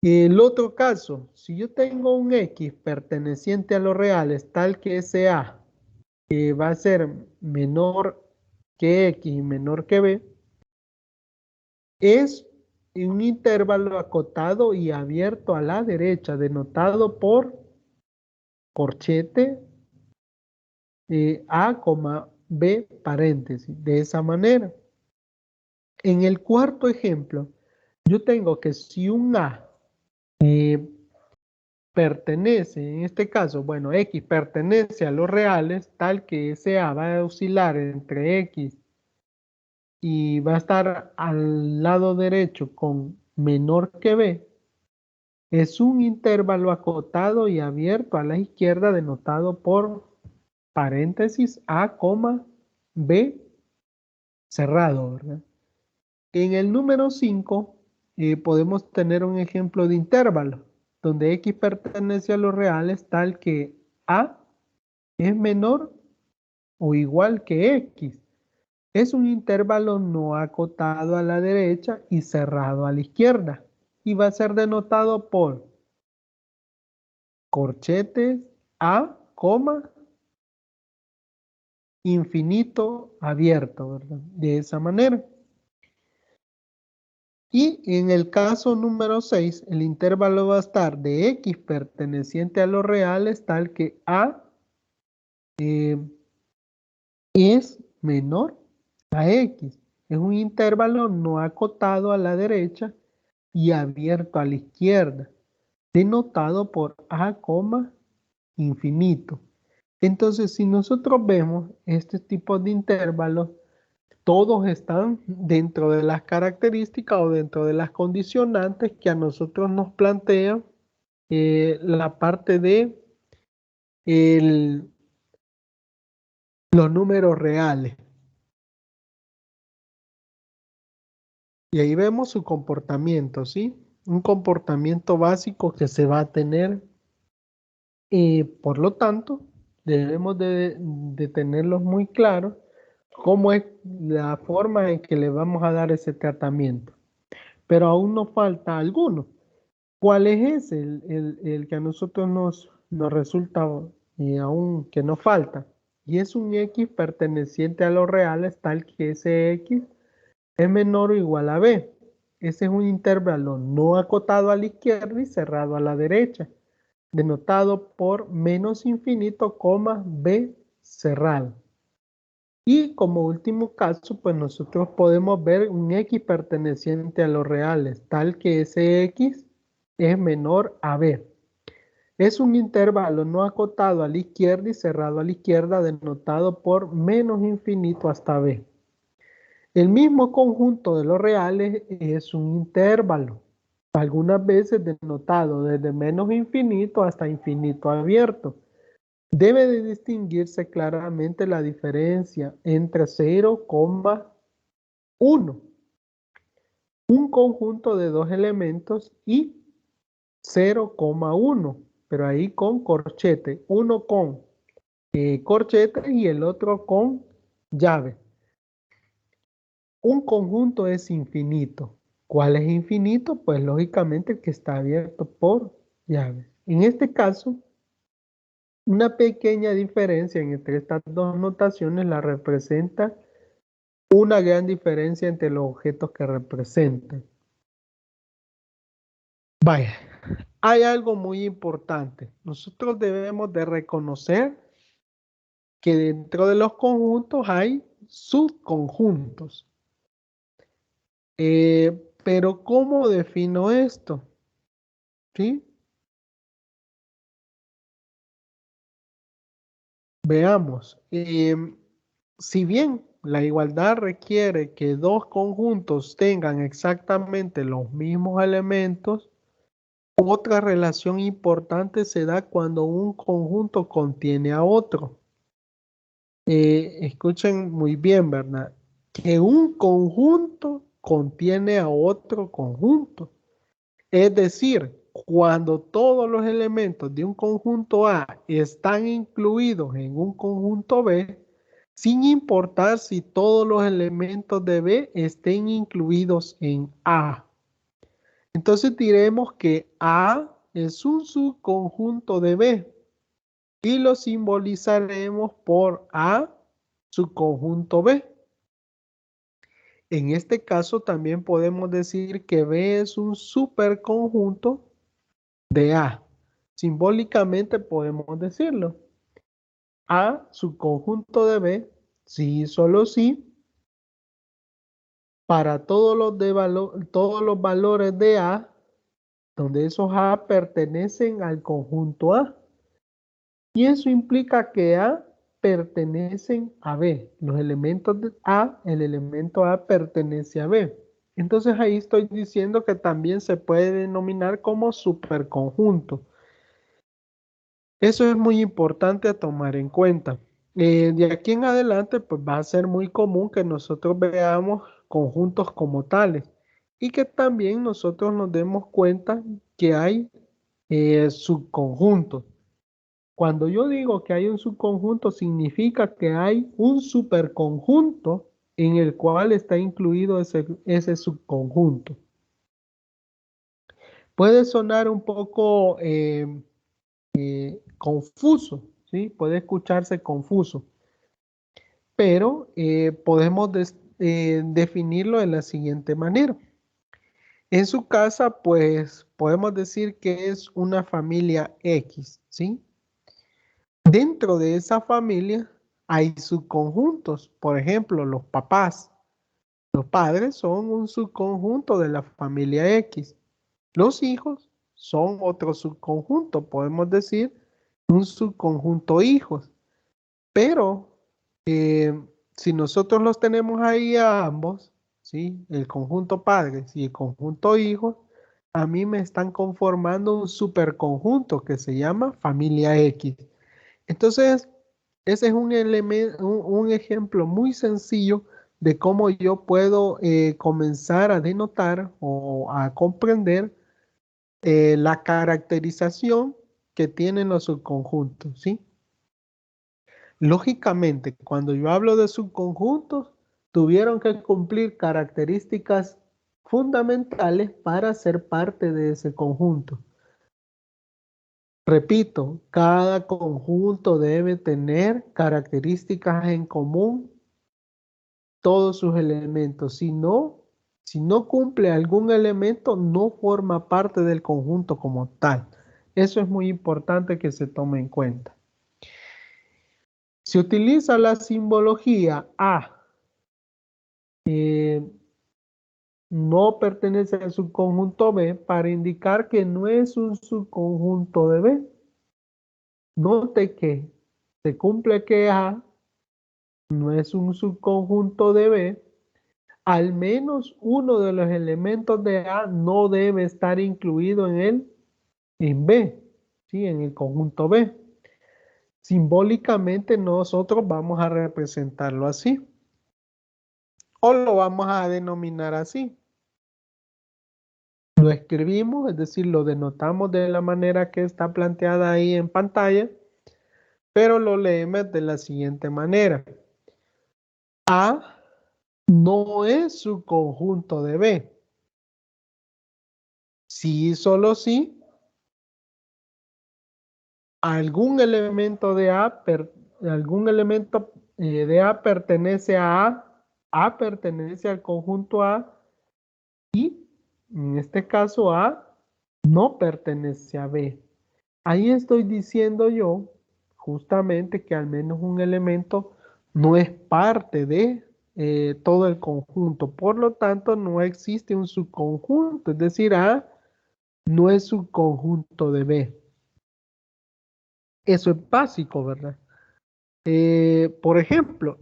El otro caso, si yo tengo un X perteneciente a los reales, tal que ese A va a ser menor que X y menor que B, es un intervalo acotado y abierto a la derecha, denotado por corchete A, B paréntesis, de esa manera. En el cuarto ejemplo, yo tengo que si un A eh, pertenece, en este caso, bueno, X pertenece a los reales, tal que ese A va a oscilar entre X y va a estar al lado derecho con menor que B, es un intervalo acotado y abierto a la izquierda denotado por paréntesis A, B cerrado, ¿verdad? En el número 5 podemos tener un ejemplo de intervalo, donde X pertenece a los reales tal que A es menor o igual que X. Es un intervalo no acotado a la derecha y cerrado a la izquierda. Y va a ser denotado por corchetes A, infinito abierto, ¿verdad? De esa manera. Y en el caso número 6, el intervalo va a estar de X perteneciente a los reales tal que A eh, es menor a X. Es un intervalo no acotado a la derecha y abierto a la izquierda, denotado por A, infinito. Entonces, si nosotros vemos este tipo de intervalos, todos están dentro de las características o dentro de las condicionantes que a nosotros nos plantean la parte de los números reales. Y ahí vemos su comportamiento, ¿sí? Un comportamiento básico que se va a tener. Por lo tanto, debemos de tenerlos muy claros cómo es la forma en que le vamos a dar ese tratamiento. Pero aún nos falta alguno. ¿Cuál es ese? El que a nosotros nos resulta aún que nos falta. Y es un X perteneciente a los reales, tal que ese X es menor o igual a B. Ese es un intervalo no acotado a la izquierda y cerrado a la derecha, denotado por menos infinito, coma, B cerrado. Y como último caso, pues nosotros podemos ver un X perteneciente a los reales, tal que ese X es menor a B. Es un intervalo no acotado a la izquierda y cerrado a la izquierda, denotado por menos infinito hasta B. El mismo conjunto de los reales es un intervalo, algunas veces denotado desde menos infinito hasta infinito abierto. Debe de distinguirse claramente la diferencia entre 0,1, un conjunto de dos elementos, y 0,1, pero ahí con corchete, uno con corchete y el otro con llave. Un conjunto es infinito. ¿Cuál es infinito? Pues lógicamente el que está abierto por llave. En este caso, una pequeña diferencia entre estas dos notaciones la representa una gran diferencia entre los objetos que representan. Vaya, hay algo muy importante. Nosotros debemos de reconocer que dentro de los conjuntos hay subconjuntos. Pero ¿cómo defino esto? ¿Sí? Veamos. Si bien la igualdad requiere que dos conjuntos tengan exactamente los mismos elementos, otra relación importante se da cuando un conjunto contiene a otro. Escuchen muy bien, ¿verdad? Que un conjunto contiene a otro conjunto. Es decir, cuando todos los elementos de un conjunto A están incluidos en un conjunto B, sin importar si todos los elementos de B estén incluidos en A. Entonces diremos que A es un subconjunto de B y lo simbolizaremos por A subconjunto B. En este caso también podemos decir que B es un superconjunto de A. Simbólicamente podemos decirlo. A subconjunto de B, sí y solo sí, para todos los valores de A, donde esos A pertenecen al conjunto A. Y eso implica que A pertenecen a B. Los elementos de A, el elemento A pertenece a B. Entonces ahí estoy diciendo que también se puede denominar como superconjunto. Eso es muy importante a tomar en cuenta. De aquí en adelante, pues va a ser muy común que nosotros veamos conjuntos como tales y que también nosotros nos demos cuenta que hay subconjuntos. Cuando yo digo que hay un subconjunto, significa que hay un superconjunto en el cual está incluido ese subconjunto. Puede sonar un poco confuso, ¿sí? Puede escucharse confuso, pero podemos definirlo de la siguiente manera. En su casa, pues podemos decir que es una familia X, ¿sí? Dentro de esa familia hay subconjuntos, por ejemplo, los papás. Los padres son un subconjunto de la familia X. Los hijos son otro subconjunto, podemos decir un subconjunto hijos. Pero si nosotros los tenemos ahí a ambos, ¿sí? El conjunto padres y el conjunto hijos, a mí me están conformando un superconjunto que se llama familia X. Entonces, ese es un elemento, un ejemplo muy sencillo de cómo yo puedo comenzar a denotar o a comprender la caracterización que tienen los subconjuntos, ¿sí? Lógicamente, cuando yo hablo de subconjuntos, tuvieron que cumplir características fundamentales para ser parte de ese conjunto. Repito, cada conjunto debe tener características en común, todos sus elementos. Si no cumple algún elemento, no forma parte del conjunto como tal. Eso es muy importante que se tome en cuenta. Se utiliza la simbología A. No pertenece al subconjunto B para indicar que no es un subconjunto de B. Note que se cumple que A no es un subconjunto de B, al menos uno de los elementos de A no debe estar incluido en B, ¿sí? En el conjunto B. Simbólicamente nosotros vamos a representarlo así, o lo vamos a denominar así. Lo escribimos, es decir, lo denotamos de la manera que está planteada ahí en pantalla, pero lo leemos de la siguiente manera. A no es su conjunto de B. Sí, solo sí, algún elemento de A pertenece A pertenece al conjunto A y en este caso A no pertenece a B. Ahí estoy diciendo yo justamente que al menos un elemento no es parte de todo el conjunto. Por lo tanto, no existe un subconjunto. Es decir, A no es subconjunto de B. Eso es básico, ¿verdad? Por ejemplo,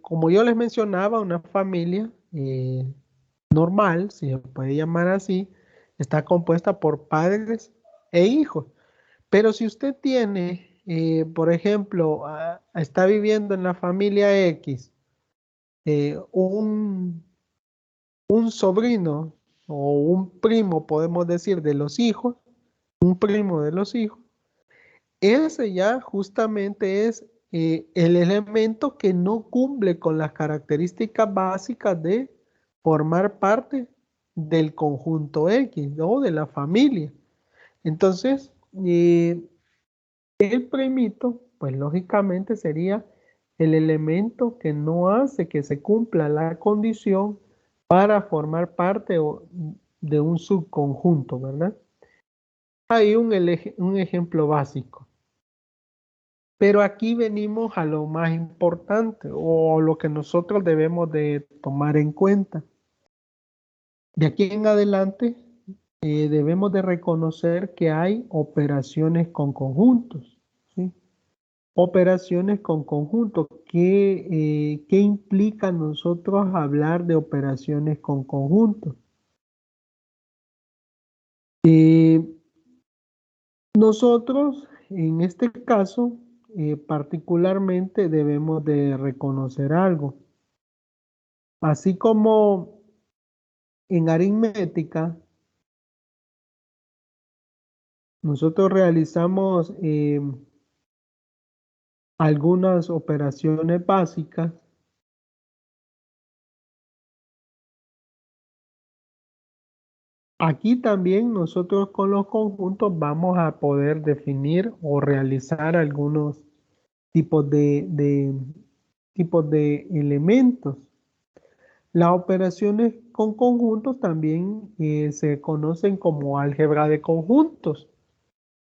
como yo les mencionaba, una familia normal, si se puede llamar así, está compuesta por padres e hijos. Pero si usted tiene, por ejemplo, está viviendo en la familia X, eh, un, un sobrino o un primo, podemos decir, de los hijos, un primo de los hijos, ese ya justamente es el elemento que no cumple con las características básicas de formar parte del conjunto X o de la familia. Entonces, el primito, pues lógicamente sería el elemento que no hace que se cumpla la condición para formar parte de un subconjunto, ¿verdad? Hay un ejemplo básico. Pero aquí venimos a lo más importante o lo que nosotros debemos de tomar en cuenta. De aquí en adelante debemos de reconocer que hay operaciones con conjuntos, ¿sí? Operaciones con conjuntos. ¿Qué implica nosotros hablar de operaciones con conjuntos? Eh, Nosotros, en este caso, particularmente debemos de reconocer algo. Así como en aritmética, nosotros realizamos algunas operaciones básicas. Aquí también nosotros con los conjuntos vamos a poder definir o realizar algunos tipos tipos de elementos. Las operaciones con conjuntos también se conocen como álgebra de conjuntos.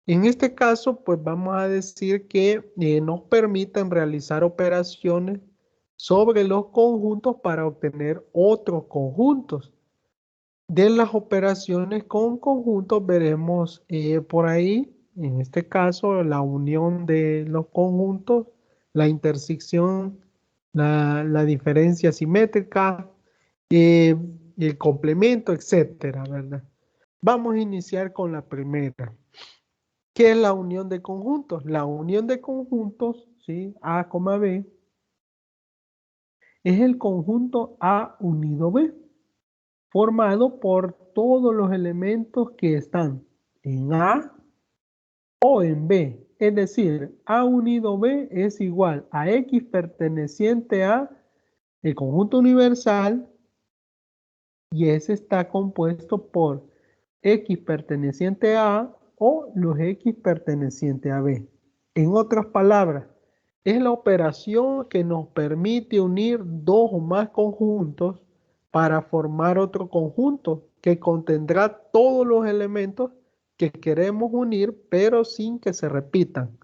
En este caso, pues vamos a decir que nos permiten realizar operaciones sobre los conjuntos para obtener otros conjuntos. De las operaciones con conjuntos veremos por ahí, en este caso, la unión de los conjuntos, la intersección, la diferencia simétrica, eh, el complemento, etcétera, ¿verdad? Vamos a iniciar con la primera. ¿Qué es la unión de conjuntos? La unión de conjuntos, ¿sí? A, B, es el conjunto A unido B, formado por todos los elementos que están en A o en B. Es decir, A unido B es igual a X perteneciente a el conjunto universal y ese está compuesto por X perteneciente a o los X pertenecientes a B. En otras palabras, es la operación que nos permite unir dos o más conjuntos para formar otro conjunto que contendrá todos los elementos que queremos unir, pero sin que se repitan.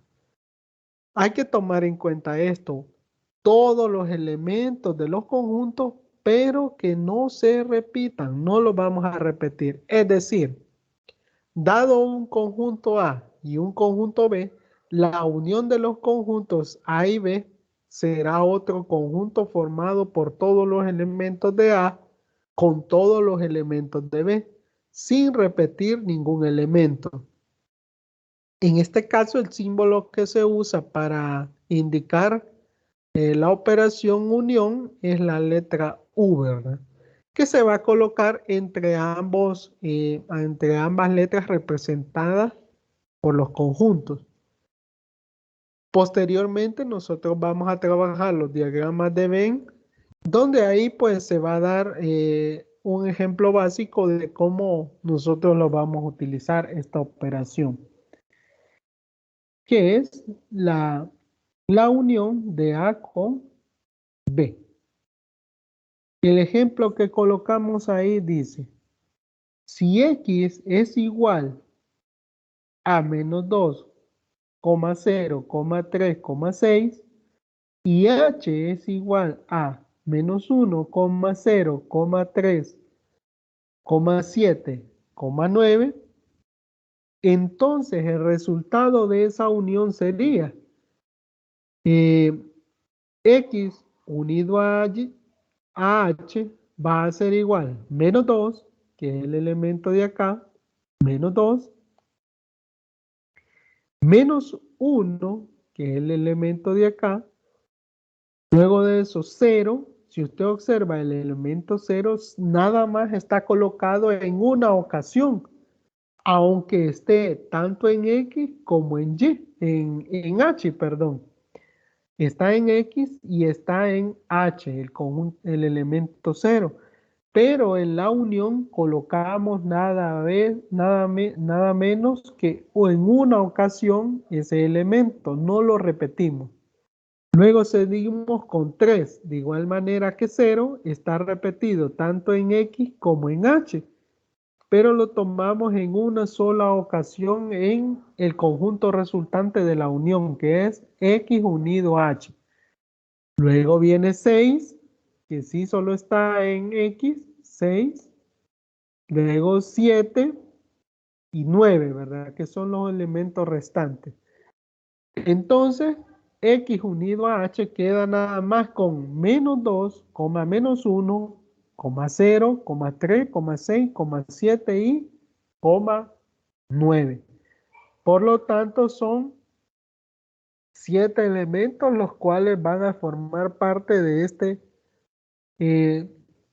Hay que tomar en cuenta esto, todos los elementos de los conjuntos, pero que no se repitan, no los vamos a repetir. Es decir, dado un conjunto A y un conjunto B, la unión de los conjuntos A y B será otro conjunto formado por todos los elementos de A con todos los elementos de B, sin repetir ningún elemento. En este caso, el símbolo que se usa para indicar la operación unión es la letra U, ¿verdad? Que se va a colocar entre ambas letras representadas por los conjuntos. Posteriormente, nosotros vamos a trabajar los diagramas de Venn, donde ahí pues se va a dar un ejemplo básico de cómo nosotros lo vamos a utilizar esta operación, que es la unión de A con B. El ejemplo que colocamos ahí dice, si X es igual a menos 2,0, 3, 6 y H es igual a menos 1,0, 3, 7, 9, entonces el resultado de esa unión sería X unido a H va a ser igual menos 2, que es el elemento de acá, menos 2, menos 1, que es el elemento de acá. Luego de eso, 0. Si usted observa, el elemento 0 nada más está colocado en una ocasión, aunque esté tanto en X como en Y, en H, perdón. Está en X y está en H, el elemento 0. Pero en la unión colocamos nada menos que en una ocasión ese elemento, no lo repetimos. Luego seguimos con 3, de igual manera que 0 está repetido tanto en X como en H, pero lo tomamos en una sola ocasión en el conjunto resultante de la unión, que es X unido a H. Luego viene 6, que sí solo está en X, 6. Luego 7 y 9, ¿verdad? Que son los elementos restantes. Entonces, X unido a H queda nada más con menos 2, menos 1, 0, 3, 6, 7 y 9. Por lo tanto, son 7 elementos los cuales van a formar parte de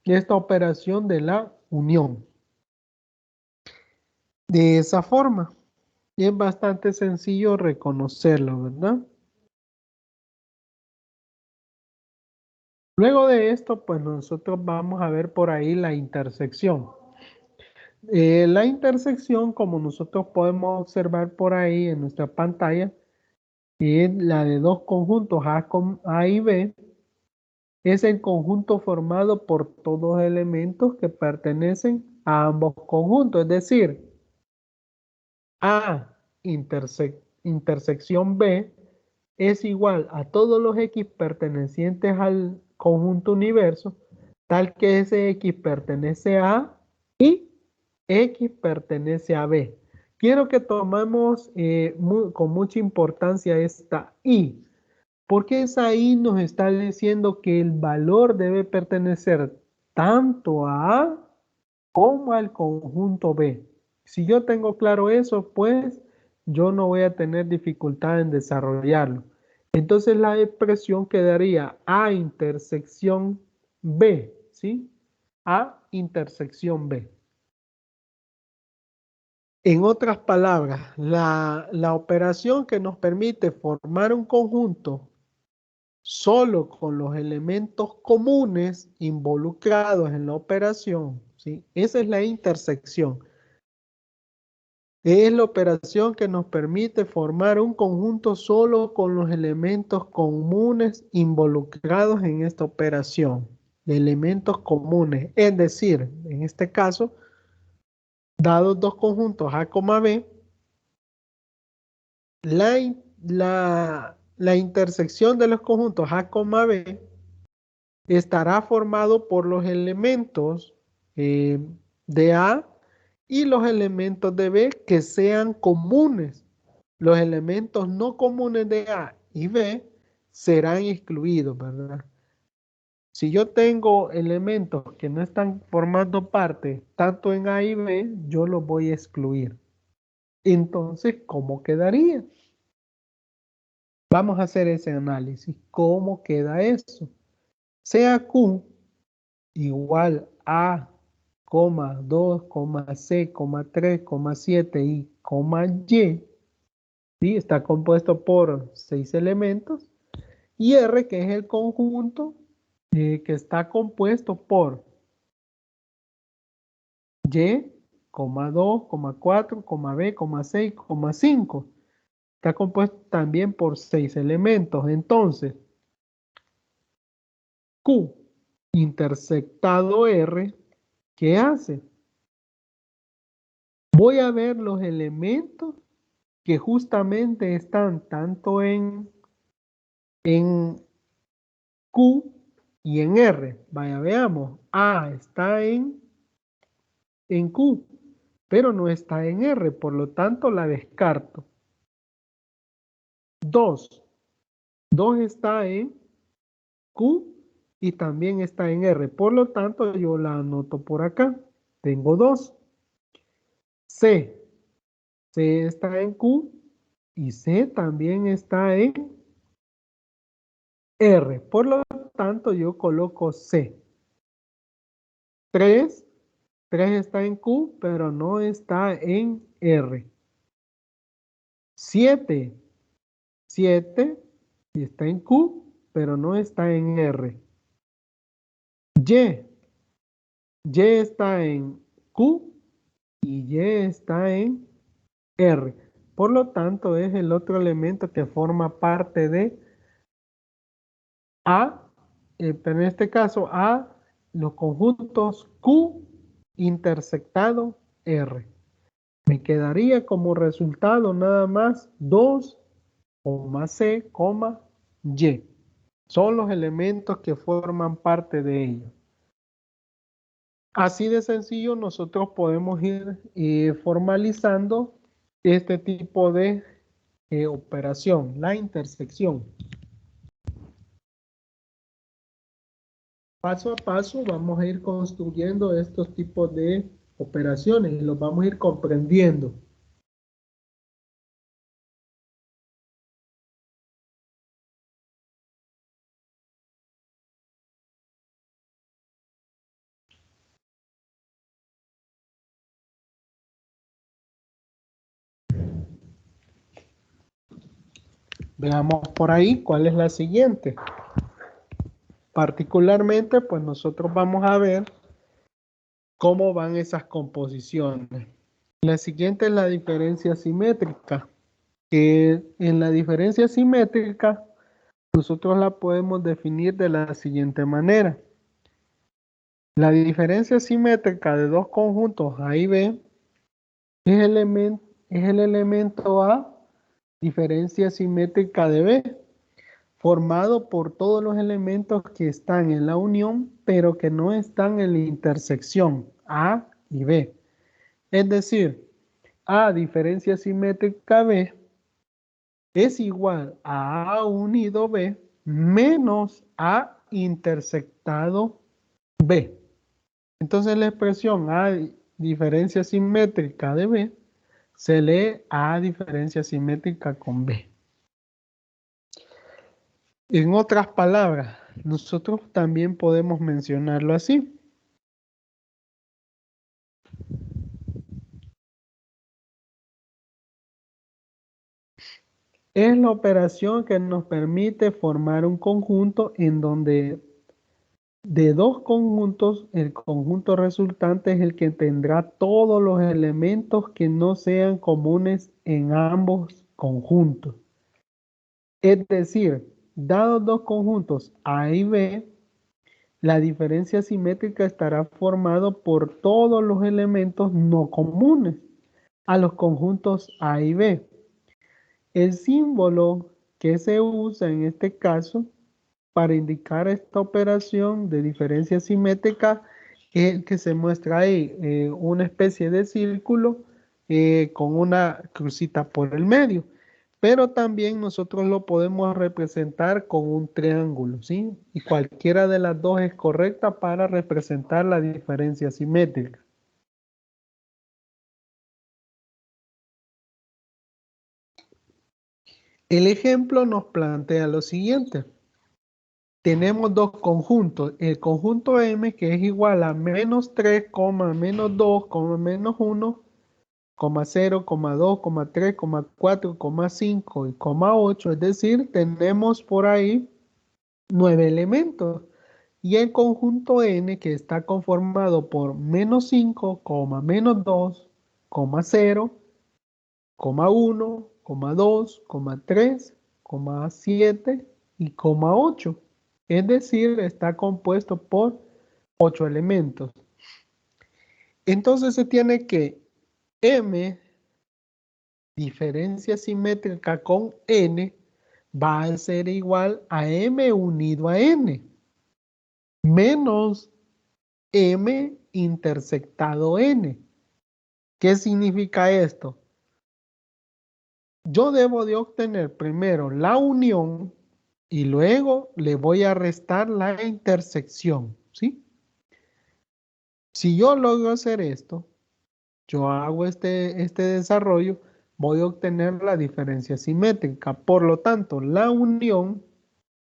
esta operación de la unión. De esa forma, es bastante sencillo reconocerlo, ¿verdad? Luego de esto, pues nosotros vamos a ver por ahí la intersección. La intersección, como nosotros podemos observar por ahí en nuestra pantalla, es la de dos conjuntos A y B. Es el conjunto formado por todos los elementos que pertenecen a ambos conjuntos. Es decir, A intersección B es igual a todos los X pertenecientes al conjunto universo, tal que ese X pertenece a A y X pertenece a B. Quiero que tomemos con mucha importancia esta Y, porque esa Y nos está diciendo que el valor debe pertenecer tanto a A como al conjunto B. Si yo tengo claro eso, pues yo no voy a tener dificultad en desarrollarlo. Entonces la expresión quedaría A intersección B, ¿sí? A intersección B. En otras palabras, la operación que nos permite formar un conjunto solo con los elementos comunes involucrados en la operación, ¿sí? Esa es la intersección. Es la operación que nos permite formar un conjunto solo con los elementos comunes involucrados en esta operación. De elementos comunes, es decir, en este caso, dados dos conjuntos A, B, la intersección de los conjuntos A, B estará formado por los elementos de A y los elementos de B que sean comunes. Los elementos no comunes de A y B serán excluidos, ¿verdad? Si yo tengo elementos que no están formando parte tanto en A y B, yo los voy a excluir. Entonces, ¿cómo quedaría? Vamos a hacer ese análisis. ¿Cómo queda eso? Sea Q igual a, 2, C, 3, 7 y, Y, ¿sí? Está compuesto por 6 elementos, y R, que es el conjunto que está compuesto por Y, 2, 4, B, 6, 5. Está compuesto también por 6 elementos. Entonces, Q intersectado R, ¿qué hace? Voy a ver los elementos que justamente están tanto en Q y en R. Vaya, veamos. A está en Q, pero no está en R, por lo tanto la descarto. 2. 2 está en Q y también está en R, por lo tanto yo la anoto por acá. Tengo 2. C. C está en Q y C también está en R, por lo tanto yo coloco C. 3. 3 está en Q, pero no está en R. 7. 7 está en Q, pero no está en R. Y. Y está en Q y Y está en R. Por lo tanto, es el otro elemento que forma parte de A, pero en este caso A, los conjuntos Q intersectado R. Me quedaría como resultado nada más 2, C, Y. Son los elementos que forman parte de ello. Así de sencillo nosotros podemos ir formalizando este tipo de operación, la intersección. Paso a paso vamos a ir construyendo estos tipos de operaciones y los vamos a ir comprendiendo. Veamos por ahí cuál es la siguiente. Particularmente, pues nosotros vamos a ver cómo van esas composiciones. La siguiente es la diferencia simétrica, que en la diferencia simétrica nosotros la podemos definir de la siguiente manera. La diferencia simétrica de dos conjuntos A y B es el elemento A, diferencia simétrica de B, formado por todos los elementos que están en la unión, pero que no están en la intersección A y B. Es decir, A diferencia simétrica B es igual a A unido B menos A intersectado B. Entonces la expresión A diferencia simétrica de B se lee A diferencia simétrica con B. En otras palabras, nosotros también podemos mencionarlo así. Es la operación que nos permite formar un conjunto en donde de dos conjuntos, el conjunto resultante es el que tendrá todos los elementos que no sean comunes en ambos conjuntos. Es decir, dados dos conjuntos A y B, la diferencia simétrica estará formado por todos los elementos no comunes a los conjuntos A y B. El símbolo que se usa en este caso para indicar esta operación de diferencia simétrica es el que se muestra ahí, una especie de círculo con una crucita por el medio. Pero también nosotros lo podemos representar con un triángulo, ¿sí? Y cualquiera de las dos es correcta para representar la diferencia simétrica. El ejemplo nos plantea lo siguiente. Tenemos dos conjuntos. El conjunto M, que es igual a menos 3, menos 2, menos 1, 0, 2, 3, 4, 5 y 8. Es decir, tenemos por ahí 9 elementos. Y el conjunto N, que está conformado por menos 5, menos 2, 0, 1, 2, 3, 7 y 8. Es decir, está compuesto por 8 elementos. Entonces se tiene que M, diferencia simétrica con N, va a ser igual a M unido a N, menos M intersectado N. ¿Qué significa esto? Yo debo de obtener primero la unión y luego le voy a restar la intersección, ¿sí? Si yo logro hacer esto, yo hago este desarrollo, voy a obtener la diferencia simétrica. Por lo tanto, la unión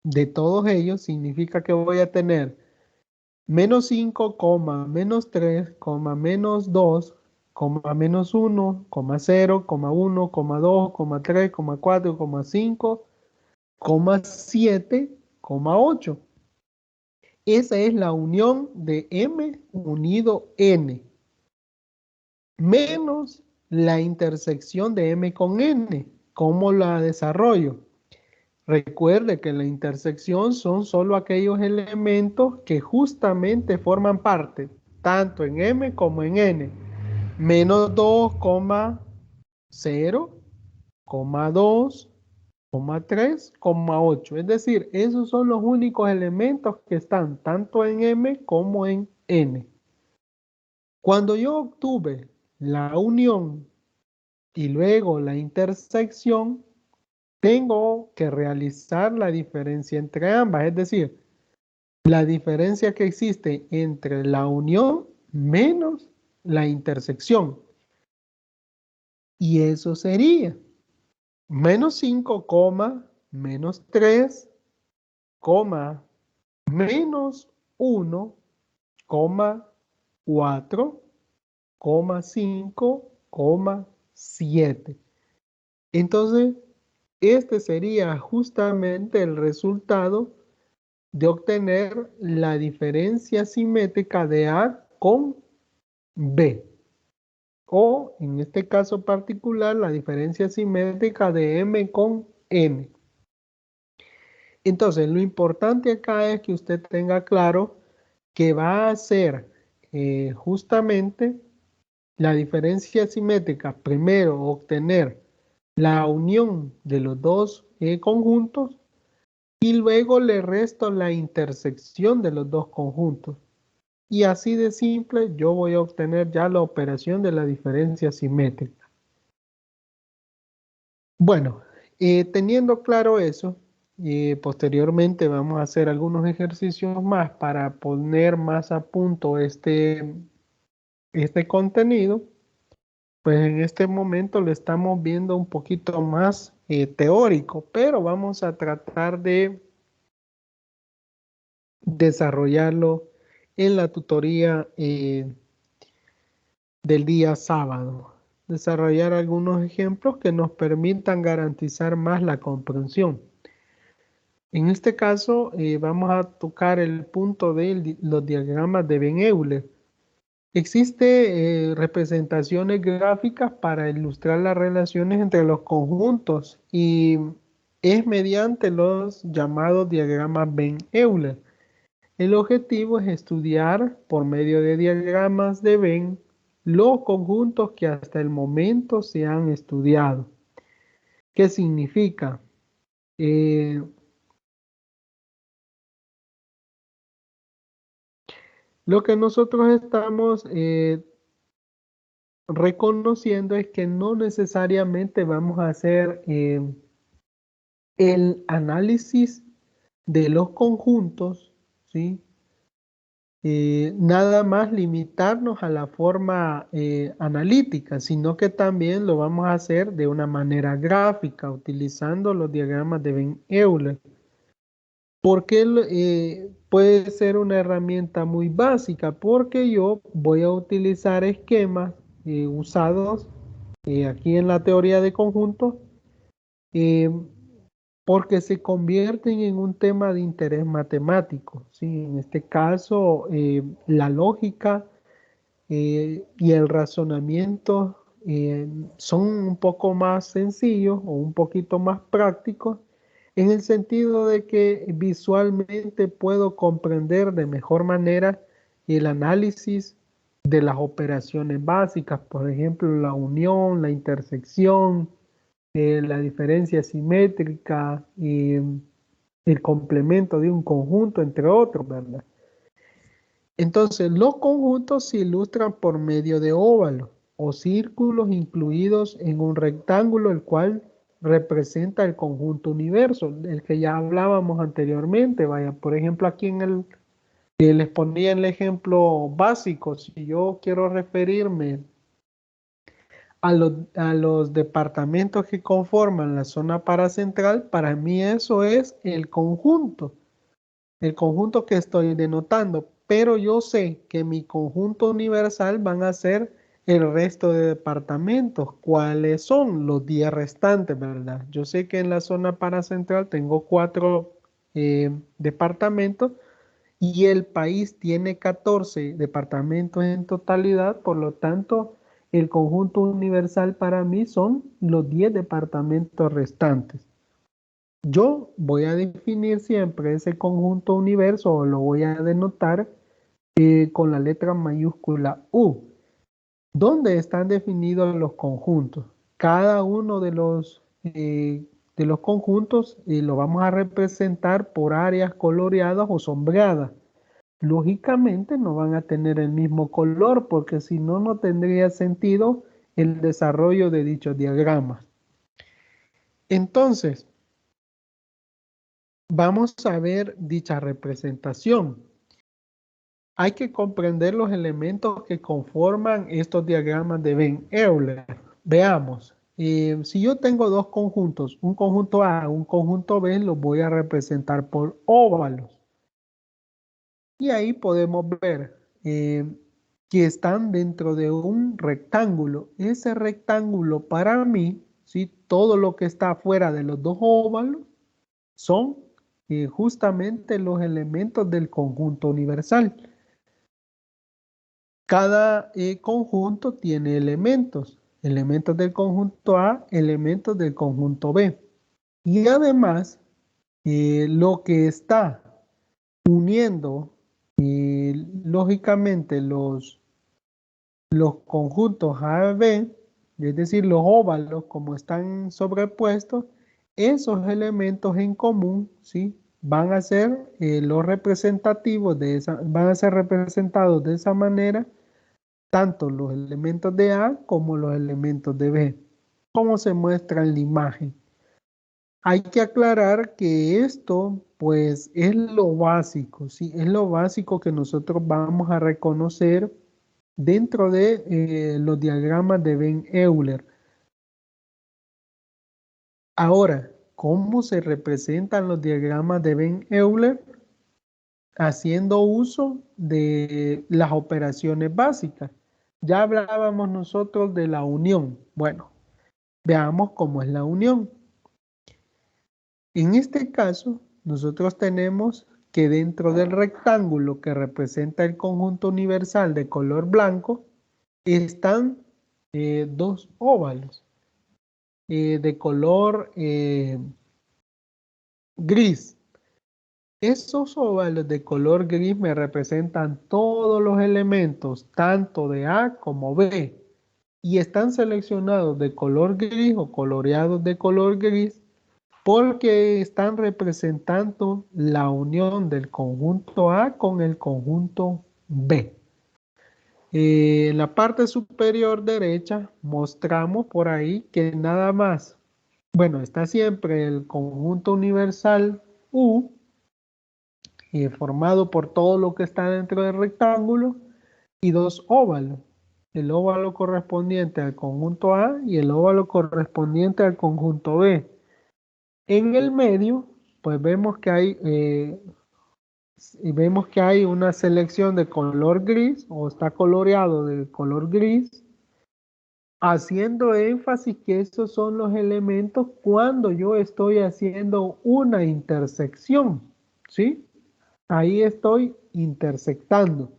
de todos ellos significa que voy a tener menos 5, menos 3, menos 2, menos 1, 0, 1, 2, 3, 4, 5, 7, 8. Esa es la unión de M unido N, menos la intersección de M con N. ¿Cómo la desarrollo? Recuerde que la intersección son solo aquellos elementos que justamente forman parte, tanto en M como en N. Menos 2, 0, 2, 3, 8. Es decir, esos son los únicos elementos que están tanto en M como en N. Cuando yo obtuve la unión y luego la intersección, tengo que realizar la diferencia entre ambas, es decir, la diferencia que existe entre la unión menos la intersección. Y eso sería menos 5, menos 3, menos 1, 4, 5, 7. Entonces, este sería justamente el resultado de obtener la diferencia simétrica de A con B. O, en este caso particular, la diferencia simétrica de M con N. Entonces, lo importante acá es que usted tenga claro que va a ser justamente la diferencia simétrica, primero obtener la unión de los dos conjuntos y luego le resto la intersección de los dos conjuntos. Y así de simple yo voy a obtener ya la operación de la diferencia simétrica. Bueno, teniendo claro eso, posteriormente vamos a hacer algunos ejercicios más para poner más a punto este contenido, pues en este momento lo estamos viendo un poquito más teórico, pero vamos a tratar de desarrollarlo en la tutoría del día sábado. Desarrollar algunos ejemplos que nos permitan garantizar más la comprensión. En este caso, vamos a tocar el punto de los diagramas de Venn-Euler. Existen representaciones gráficas para ilustrar las relaciones entre los conjuntos y es mediante los llamados diagramas Venn-Euler. El objetivo es estudiar por medio de diagramas de Venn los conjuntos que hasta el momento se han estudiado. ¿Qué significa? Eh, lo que nosotros estamos reconociendo es que no necesariamente vamos a hacer el análisis de los conjuntos, ¿sí? Nada más limitarnos a la forma analítica, sino que también lo vamos a hacer de una manera gráfica, utilizando los diagramas de Venn-Euler. Porque puede ser una herramienta muy básica, porque yo voy a utilizar esquemas usados aquí en la teoría de conjuntos, eh, porque se convierten en un tema de interés matemático, ¿sí? En este caso, la lógica y el razonamiento son un poco más sencillos o un poquito más prácticos en el sentido de que visualmente puedo comprender de mejor manera el análisis de las operaciones básicas, por ejemplo, la unión, la intersección, la diferencia simétrica y el complemento de un conjunto, entre otros, ¿verdad? Entonces, los conjuntos se ilustran por medio de óvalos o círculos incluidos en un rectángulo, el cual representa el conjunto universo, el que ya hablábamos anteriormente. Vaya, por ejemplo, aquí en les ponía el ejemplo básico. Si yo quiero referirme a los departamentos que conforman la zona paracentral, para mí eso es el conjunto que estoy denotando, pero yo sé que mi conjunto universal van a ser el resto de departamentos. ¿Cuáles son? Los 10 restantes, ¿verdad? Yo sé que en la zona paracentral tengo 4 departamentos y el país tiene 14 departamentos en totalidad, por lo tanto, el conjunto universal para mí son los 10 departamentos restantes. Yo voy a definir siempre ese conjunto universo o lo voy a denotar con la letra mayúscula U. ¿Dónde están definidos los conjuntos? Cada uno de los conjuntos lo vamos a representar por áreas coloreadas o sombreadas. Lógicamente no van a tener el mismo color porque si no, no tendría sentido el desarrollo de dichos diagramas. Entonces, vamos a ver dicha representación. Hay que comprender los elementos que conforman estos diagramas de Venn-Euler. Veamos, si yo tengo dos conjuntos, un conjunto A, un conjunto B, los voy a representar por óvalos. Y ahí podemos ver que están dentro de un rectángulo. Ese rectángulo para mí, ¿sí? Todo lo que está fuera de los dos óvalos son justamente los elementos del conjunto universal. Cada conjunto tiene elementos, elementos del conjunto A, elementos del conjunto B. Y además, lo que está uniendo, lógicamente, los conjuntos A y B, es decir, los óvalos como están sobrepuestos, esos elementos en común, ¿sí? Van a ser los representativos van a ser representados de esa manera tanto los elementos de A como los elementos de B, como se muestra en la imagen. Hay que aclarar que esto, pues, es lo básico, ¿sí? Es lo básico que nosotros vamos a reconocer dentro de los diagramas de Venn-Euler. Ahora, ¿cómo se representan los diagramas de Venn-Euler? Haciendo uso de las operaciones básicas. Ya hablábamos nosotros de la unión. Bueno, veamos cómo es la unión. En este caso, nosotros tenemos que dentro del rectángulo que representa el conjunto universal de color blanco, están dos óvalos de color gris. Esos óvalos de color gris me representan todos los elementos, tanto de A como B, y están seleccionados de color gris o coloreados de color gris porque están representando la unión del conjunto A con el conjunto B. En la parte superior derecha mostramos por ahí que nada más, bueno, está siempre el conjunto universal U, formado por todo lo que está dentro del rectángulo, y dos óvalos. El óvalo correspondiente al conjunto A y el óvalo correspondiente al conjunto B. En el medio, pues vemos que hay una selección de color gris, o está coloreado de color gris, haciendo énfasis que esos son los elementos cuando yo estoy haciendo una intersección, ¿sí? Ahí estoy intersectando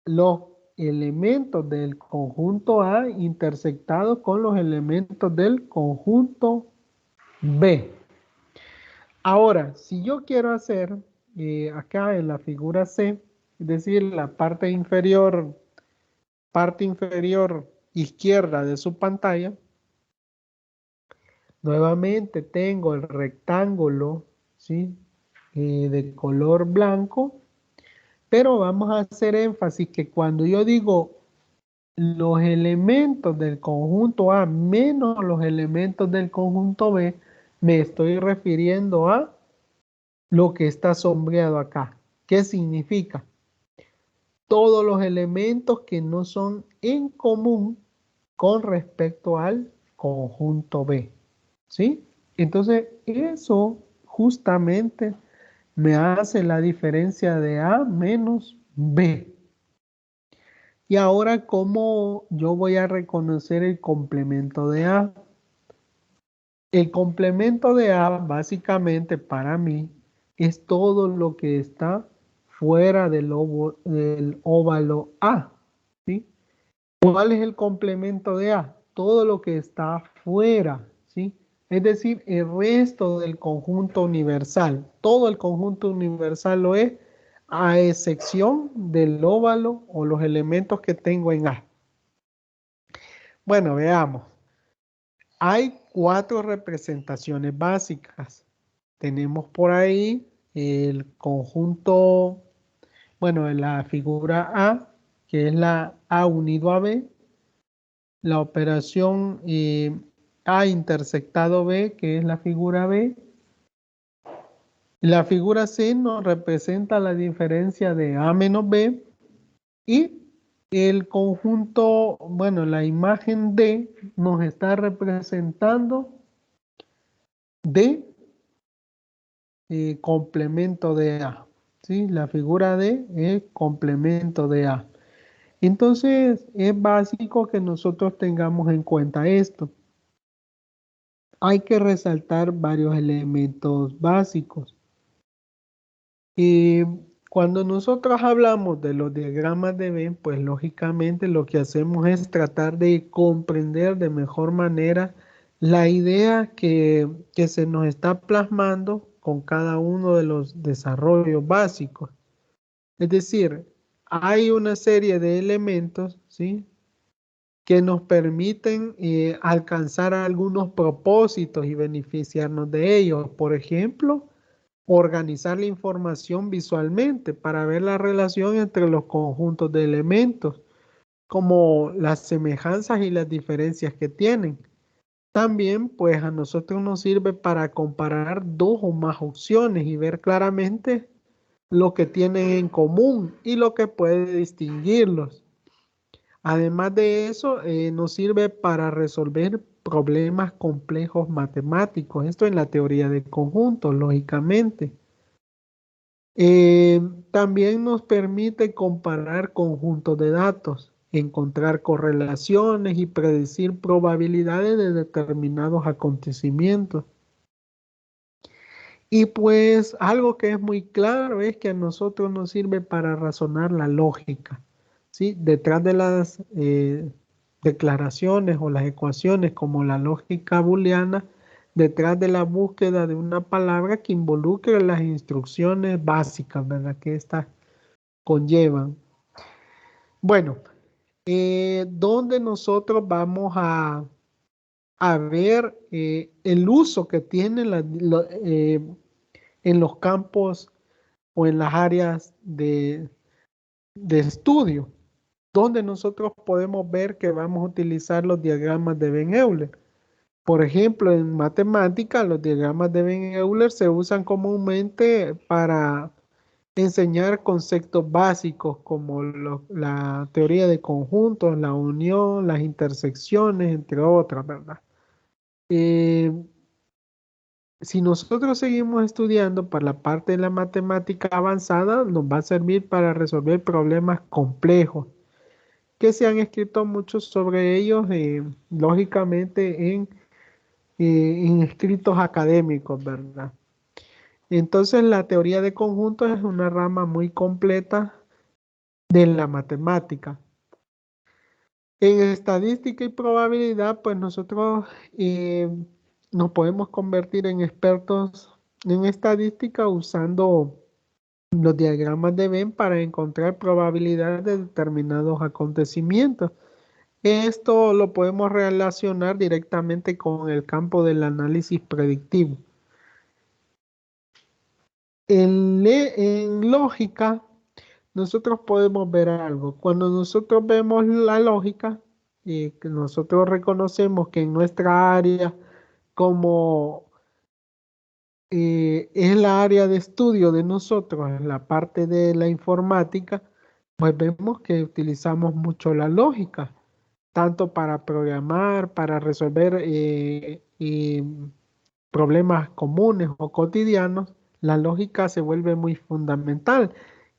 los elementos del conjunto A intersectados con los elementos del conjunto B. Ahora, si yo quiero hacer acá en la figura C, es decir, la parte inferior izquierda de su pantalla, nuevamente tengo el rectángulo, ¿sí? De color blanco, pero vamos a hacer énfasis que cuando yo digo los elementos del conjunto A menos los elementos del conjunto B, me estoy refiriendo a lo que está sombreado acá. ¿Qué significa? Todos los elementos que no son en común con respecto al conjunto B. ¿Sí? Entonces, eso justamente me hace la diferencia de A menos B. Y ahora, ¿cómo yo voy a reconocer el complemento de A? El complemento de A, básicamente para mí, es todo lo que está fuera del óvalo A. ¿Sí? ¿Cuál es el complemento de A? Todo lo que está fuera, ¿sí? Es decir, el resto del conjunto universal. Todo el conjunto universal lo es, a excepción del óvalo o los elementos que tengo en A. Bueno, veamos. Hay 4 representaciones básicas. Tenemos por ahí el conjunto, bueno, la figura A, que es la A unido a B. La operación A intersectado B, que es la figura B. La figura C nos representa la diferencia de A menos B. Y el conjunto, bueno, la imagen D nos está representando D complemento de A. ¿Sí? La figura D es complemento de A. Entonces, es básico que nosotros tengamos en cuenta esto. Hay que resaltar varios elementos básicos. Y cuando nosotros hablamos de los diagramas de Venn, pues lógicamente lo que hacemos es tratar de comprender de mejor manera la idea que se nos está plasmando con cada uno de los desarrollos básicos. Es decir, hay una serie de elementos, ¿sí?, que nos permiten alcanzar algunos propósitos y beneficiarnos de ellos. Por ejemplo, organizar la información visualmente para ver la relación entre los conjuntos de elementos, como las semejanzas y las diferencias que tienen. También, pues a nosotros nos sirve para comparar dos o más opciones y ver claramente lo que tienen en común y lo que puede distinguirlos. Además de eso, nos sirve para resolver problemas complejos matemáticos. Esto en la teoría de conjuntos, lógicamente. También nos permite comparar conjuntos de datos, encontrar correlaciones y predecir probabilidades de determinados acontecimientos. Y pues algo que es muy claro es que a nosotros nos sirve para razonar la lógica, ¿sí? Detrás de las declaraciones o las ecuaciones como la lógica booleana, detrás de la búsqueda de una palabra que involucre las instrucciones básicas, ¿verdad? Que estas conllevan. Bueno, ¿dónde nosotros vamos a ver el uso que tiene en los campos o en las áreas de estudio, donde nosotros podemos ver que vamos a utilizar los diagramas de Venn-Euler? Por ejemplo, en matemática, los diagramas de Venn-Euler se usan comúnmente para enseñar conceptos básicos como la teoría de conjuntos, la unión, las intersecciones, entre otras, ¿verdad? Eh, si nosotros seguimos estudiando para la parte de la matemática avanzada, nos va a servir para resolver problemas complejos, que se han escrito mucho sobre ellos, lógicamente en escritos académicos, ¿verdad? Entonces, la teoría de conjuntos es una rama muy completa de la matemática. En estadística y probabilidad, pues nosotros nos podemos convertir en expertos en estadística usando los diagramas de Venn para encontrar probabilidades de determinados acontecimientos. Esto lo podemos relacionar directamente con el campo del análisis predictivo. En lógica, nosotros podemos ver algo. Cuando nosotros vemos la lógica, que nosotros reconocemos que en nuestra área, como es la área de estudio de nosotros, en la parte de la informática, pues vemos que utilizamos mucho la lógica, tanto para programar, para resolver problemas comunes o cotidianos. La lógica se vuelve muy fundamental.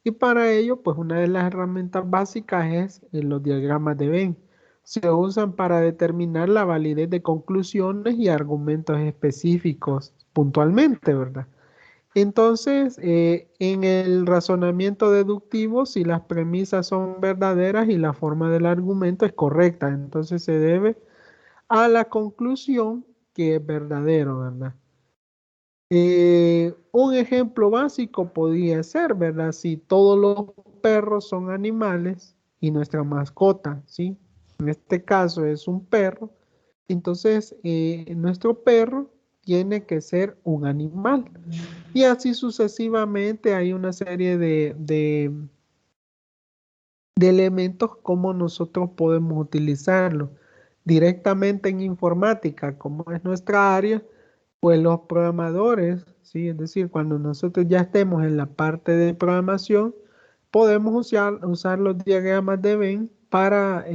Y para ello, pues una de las herramientas básicas es los diagramas de Venn. Se usan para determinar la validez de conclusiones y argumentos específicos puntualmente, ¿verdad? Entonces, en el razonamiento deductivo, si las premisas son verdaderas y la forma del argumento es correcta, entonces se debe a la conclusión que es verdadero, ¿verdad? Un ejemplo básico podría ser, ¿verdad? Si todos los perros son animales y nuestra mascota, ¿sí? En este caso es un perro, entonces nuestro perro tiene que ser un animal. Y así sucesivamente hay una serie de elementos como nosotros podemos utilizarlo directamente en informática, como es nuestra área, pues los programadores, ¿sí? Es decir, cuando nosotros ya estemos en la parte de programación, podemos usar los diagramas de Venn para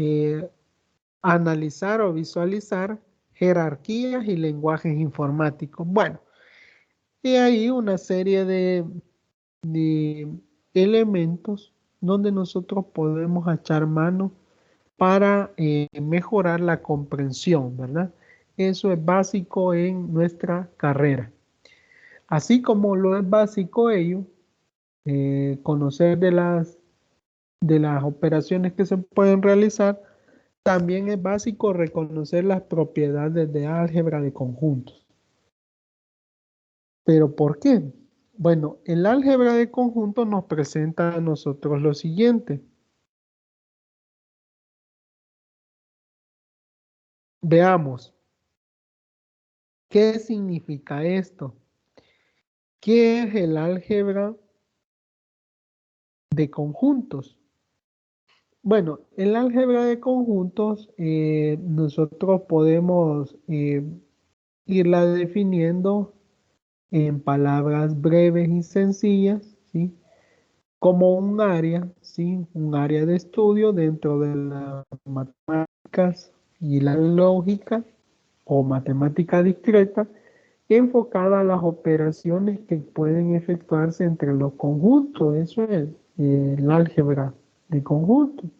analizar o visualizar jerarquías y lenguajes informáticos. Bueno, y hay una serie de elementos donde nosotros podemos echar mano para mejorar la comprensión, ¿verdad? Eso es básico en nuestra carrera. Así como lo es básico ello, conocer de las operaciones que se pueden realizar, también es básico reconocer las propiedades de álgebra de conjuntos. ¿Pero por qué? Bueno, el álgebra de conjuntos nos presenta a nosotros lo siguiente. Veamos, ¿qué significa esto? ¿Qué es el álgebra de conjuntos? Bueno, el álgebra de conjuntos nosotros podemos irla definiendo en palabras breves y sencillas, ¿sí? como un área, ¿sí? Un área de estudio dentro de las matemáticas y la lógica o matemática discreta, enfocada a las operaciones que pueden efectuarse entre los conjuntos. Eso es el álgebra de conjuntos.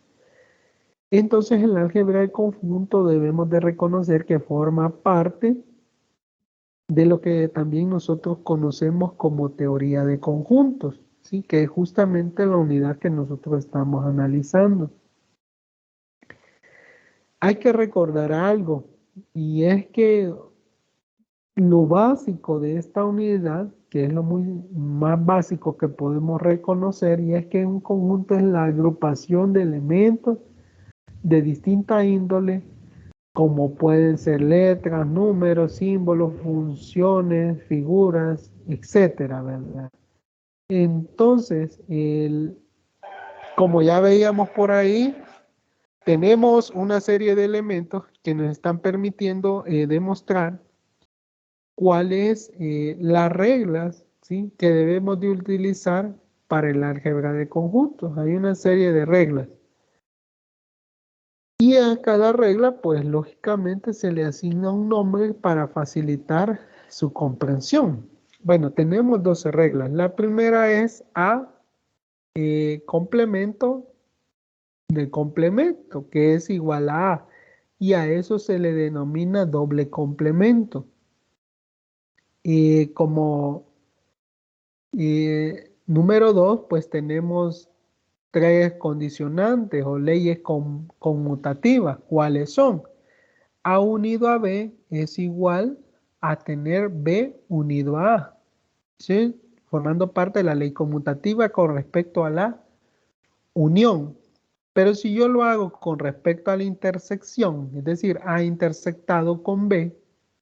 Entonces, el álgebra de conjunto debemos de reconocer que forma parte de lo que también nosotros conocemos como teoría de conjuntos, ¿sí? Que es justamente la unidad que nosotros estamos analizando. Hay que recordar algo, y es que lo básico de esta unidad, que es lo más básico que podemos reconocer, y es que un conjunto es la agrupación de elementos de distinta índole, como pueden ser letras, números, símbolos, funciones, figuras, etcétera, ¿verdad? Entonces, como ya veíamos por ahí, tenemos una serie de elementos que nos están permitiendo demostrar cuáles las reglas, ¿sí? Que debemos de utilizar para el álgebra de conjuntos. Hay una serie de reglas. Y a cada regla, pues lógicamente se le asigna un nombre para facilitar su comprensión. Bueno, tenemos 12 reglas. La primera es A, complemento de complemento, que es igual a A. Y a eso se le denomina doble complemento. Como número 2, pues tenemos tres condicionantes o leyes conmutativas. ¿Cuáles son? A unido a B es igual a tener B unido a A, ¿sí? Formando parte de la ley conmutativa con respecto a la unión. Pero si yo lo hago con respecto a la intersección, es decir, A intersectado con B,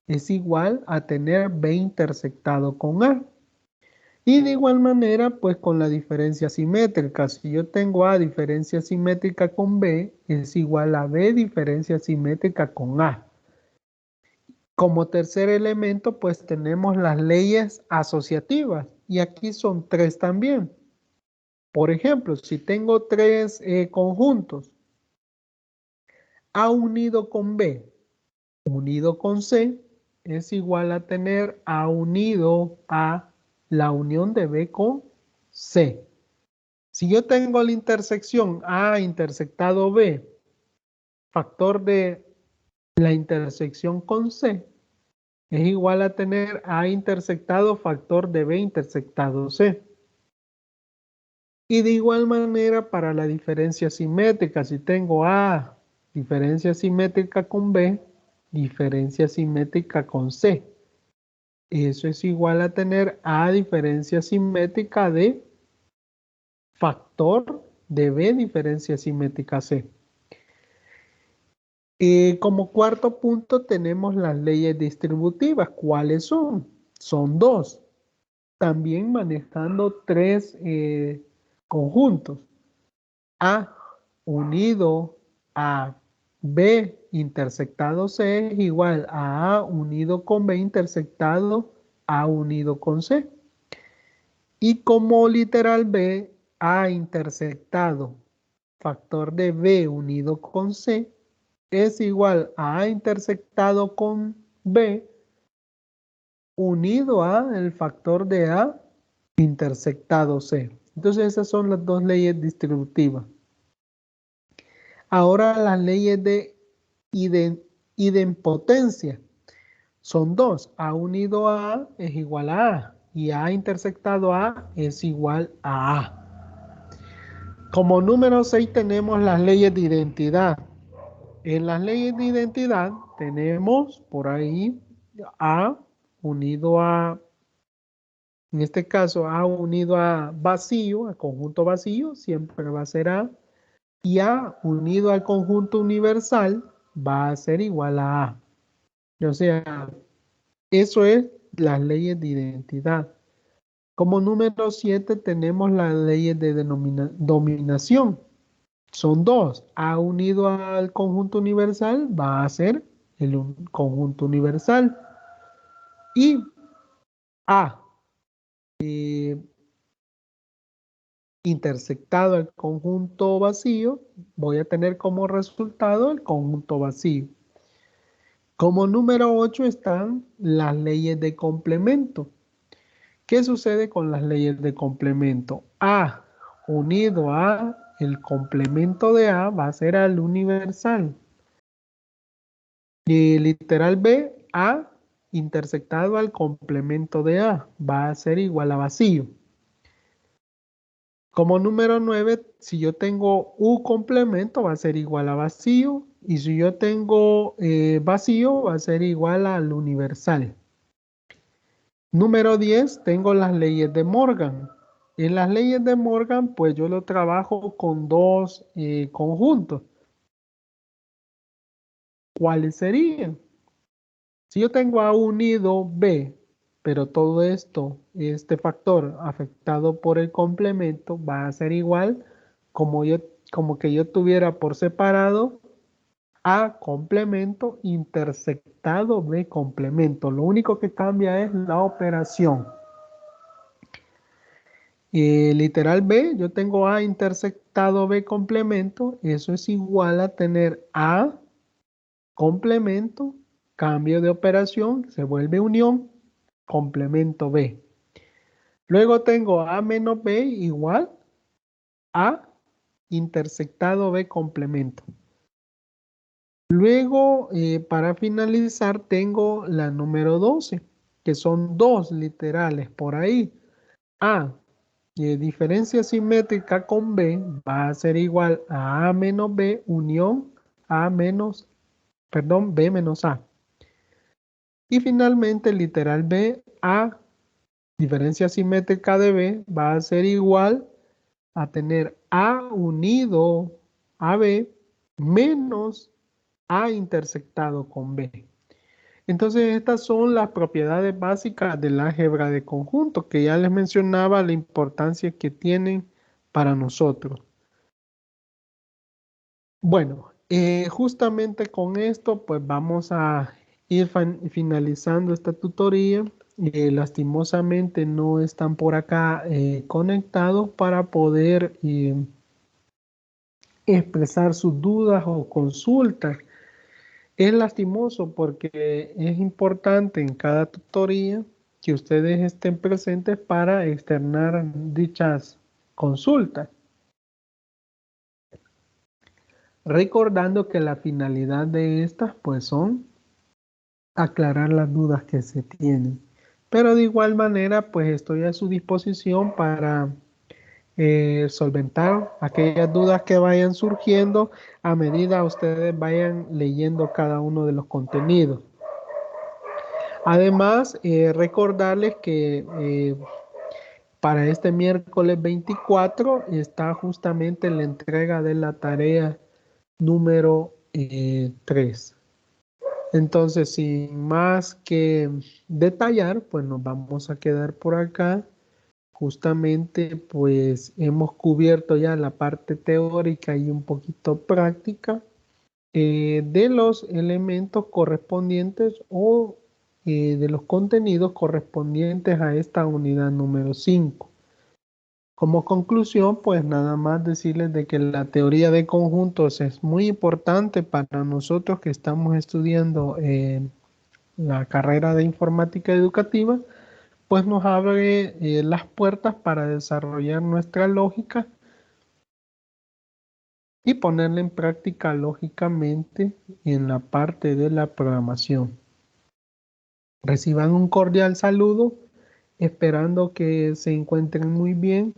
es igual a tener B intersectado con A. Y de igual manera, pues con la diferencia simétrica, si yo tengo A diferencia simétrica con B, es igual a B diferencia simétrica con A. Como tercer elemento, pues tenemos las leyes asociativas, y aquí son tres también. Por ejemplo, si tengo tres conjuntos, A unido con B, unido con C, es igual a tener A unido a la unión de B con C. Si yo tengo la intersección A intersectado B, factor de la intersección con C, es igual a tener A intersectado factor de B intersectado C. Y de igual manera para la diferencia simétrica, si tengo A diferencia simétrica con B, diferencia simétrica con C. Eso es igual a tener A diferencia simétrica de factor de B diferencia simétrica C. Como cuarto punto tenemos las leyes distributivas. ¿Cuáles son? Son dos. También manejando tres conjuntos. A unido a B intersectado C es igual a A unido con B intersectado A unido con C. Y como literal B, A intersectado factor de B unido con C es igual a A intersectado con B unido a el factor de A intersectado C. Entonces esas son las dos leyes distributivas. Ahora las leyes de idempotencia son dos. A unido a A es igual a A y A intersectado a es igual a A. Como número 6 tenemos las leyes de identidad. En las leyes de identidad tenemos por ahí A unido a, en este caso A unido a vacío, a conjunto vacío, siempre va a ser A. Y A unido al conjunto universal va a ser igual a A. O sea, eso es las leyes de identidad. Como número 7 tenemos las leyes de dominación. Son dos. A unido al conjunto universal va a ser el conjunto universal. Y A intersectado al conjunto vacío, voy a tener como resultado el conjunto vacío. Como número 8 están las leyes de complemento. ¿Qué sucede con las leyes de complemento? A unido a el complemento de A va a ser al universal. Y literal B, A intersectado al complemento de A va a ser igual a vacío. Como número 9, si yo tengo U complemento va a ser igual a vacío. Y si yo tengo vacío va a ser igual al universal. Número 10, tengo las leyes de Morgan. En las leyes de Morgan, pues yo lo trabajo con dos conjuntos. ¿Cuáles serían? Si yo tengo A unido B, pero todo esto, este factor afectado por el complemento, va a ser igual como como que yo tuviera por separado A complemento intersectado B complemento. Lo único que cambia es la operación. Literal B, yo tengo A intersectado B complemento, eso es igual a tener A complemento, cambio de operación, se vuelve unión, complemento B. Luego tengo A menos B igual a intersectado B complemento. Luego, para finalizar, tengo la número 12, que son dos literales por ahí. A, diferencia simétrica con B va a ser igual a menos B unión B menos A. Y finalmente, literal B, A, diferencia simétrica de B va a ser igual a tener A unido a B menos A intersectado con B. Entonces, estas son las propiedades básicas del álgebra de conjunto, que ya les mencionaba la importancia que tienen para nosotros. Bueno, justamente con esto, pues vamos a ir finalizando esta tutoría. Lastimosamente no están por acá conectados para poder expresar sus dudas o consultas. Es lastimoso porque es importante en cada tutoría que ustedes estén presentes para externar dichas consultas. Recordando que la finalidad de estas pues son aclarar las dudas que se tienen. Pero de igual manera pues estoy a su disposición para solventar aquellas dudas que vayan surgiendo a medida ustedes vayan leyendo cada uno de los contenidos. Además, recordarles que para este miércoles 24 está justamente la entrega de la tarea número 3. Entonces, sin más que detallar, pues nos vamos a quedar por acá. Justamente, pues hemos cubierto ya la parte teórica y un poquito práctica de los elementos correspondientes o de los contenidos correspondientes a esta unidad número 5. Como conclusión, pues nada más decirles de que la teoría de conjuntos es muy importante para nosotros que estamos estudiando la carrera de informática educativa, pues nos abre las puertas para desarrollar nuestra lógica y ponerla en práctica lógicamente en la parte de la programación. Reciban un cordial saludo, esperando que se encuentren muy bien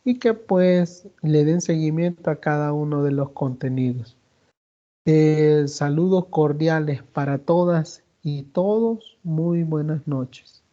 y que pues le den seguimiento a cada uno de los contenidos. Saludos cordiales para todas y todos. Muy buenas noches.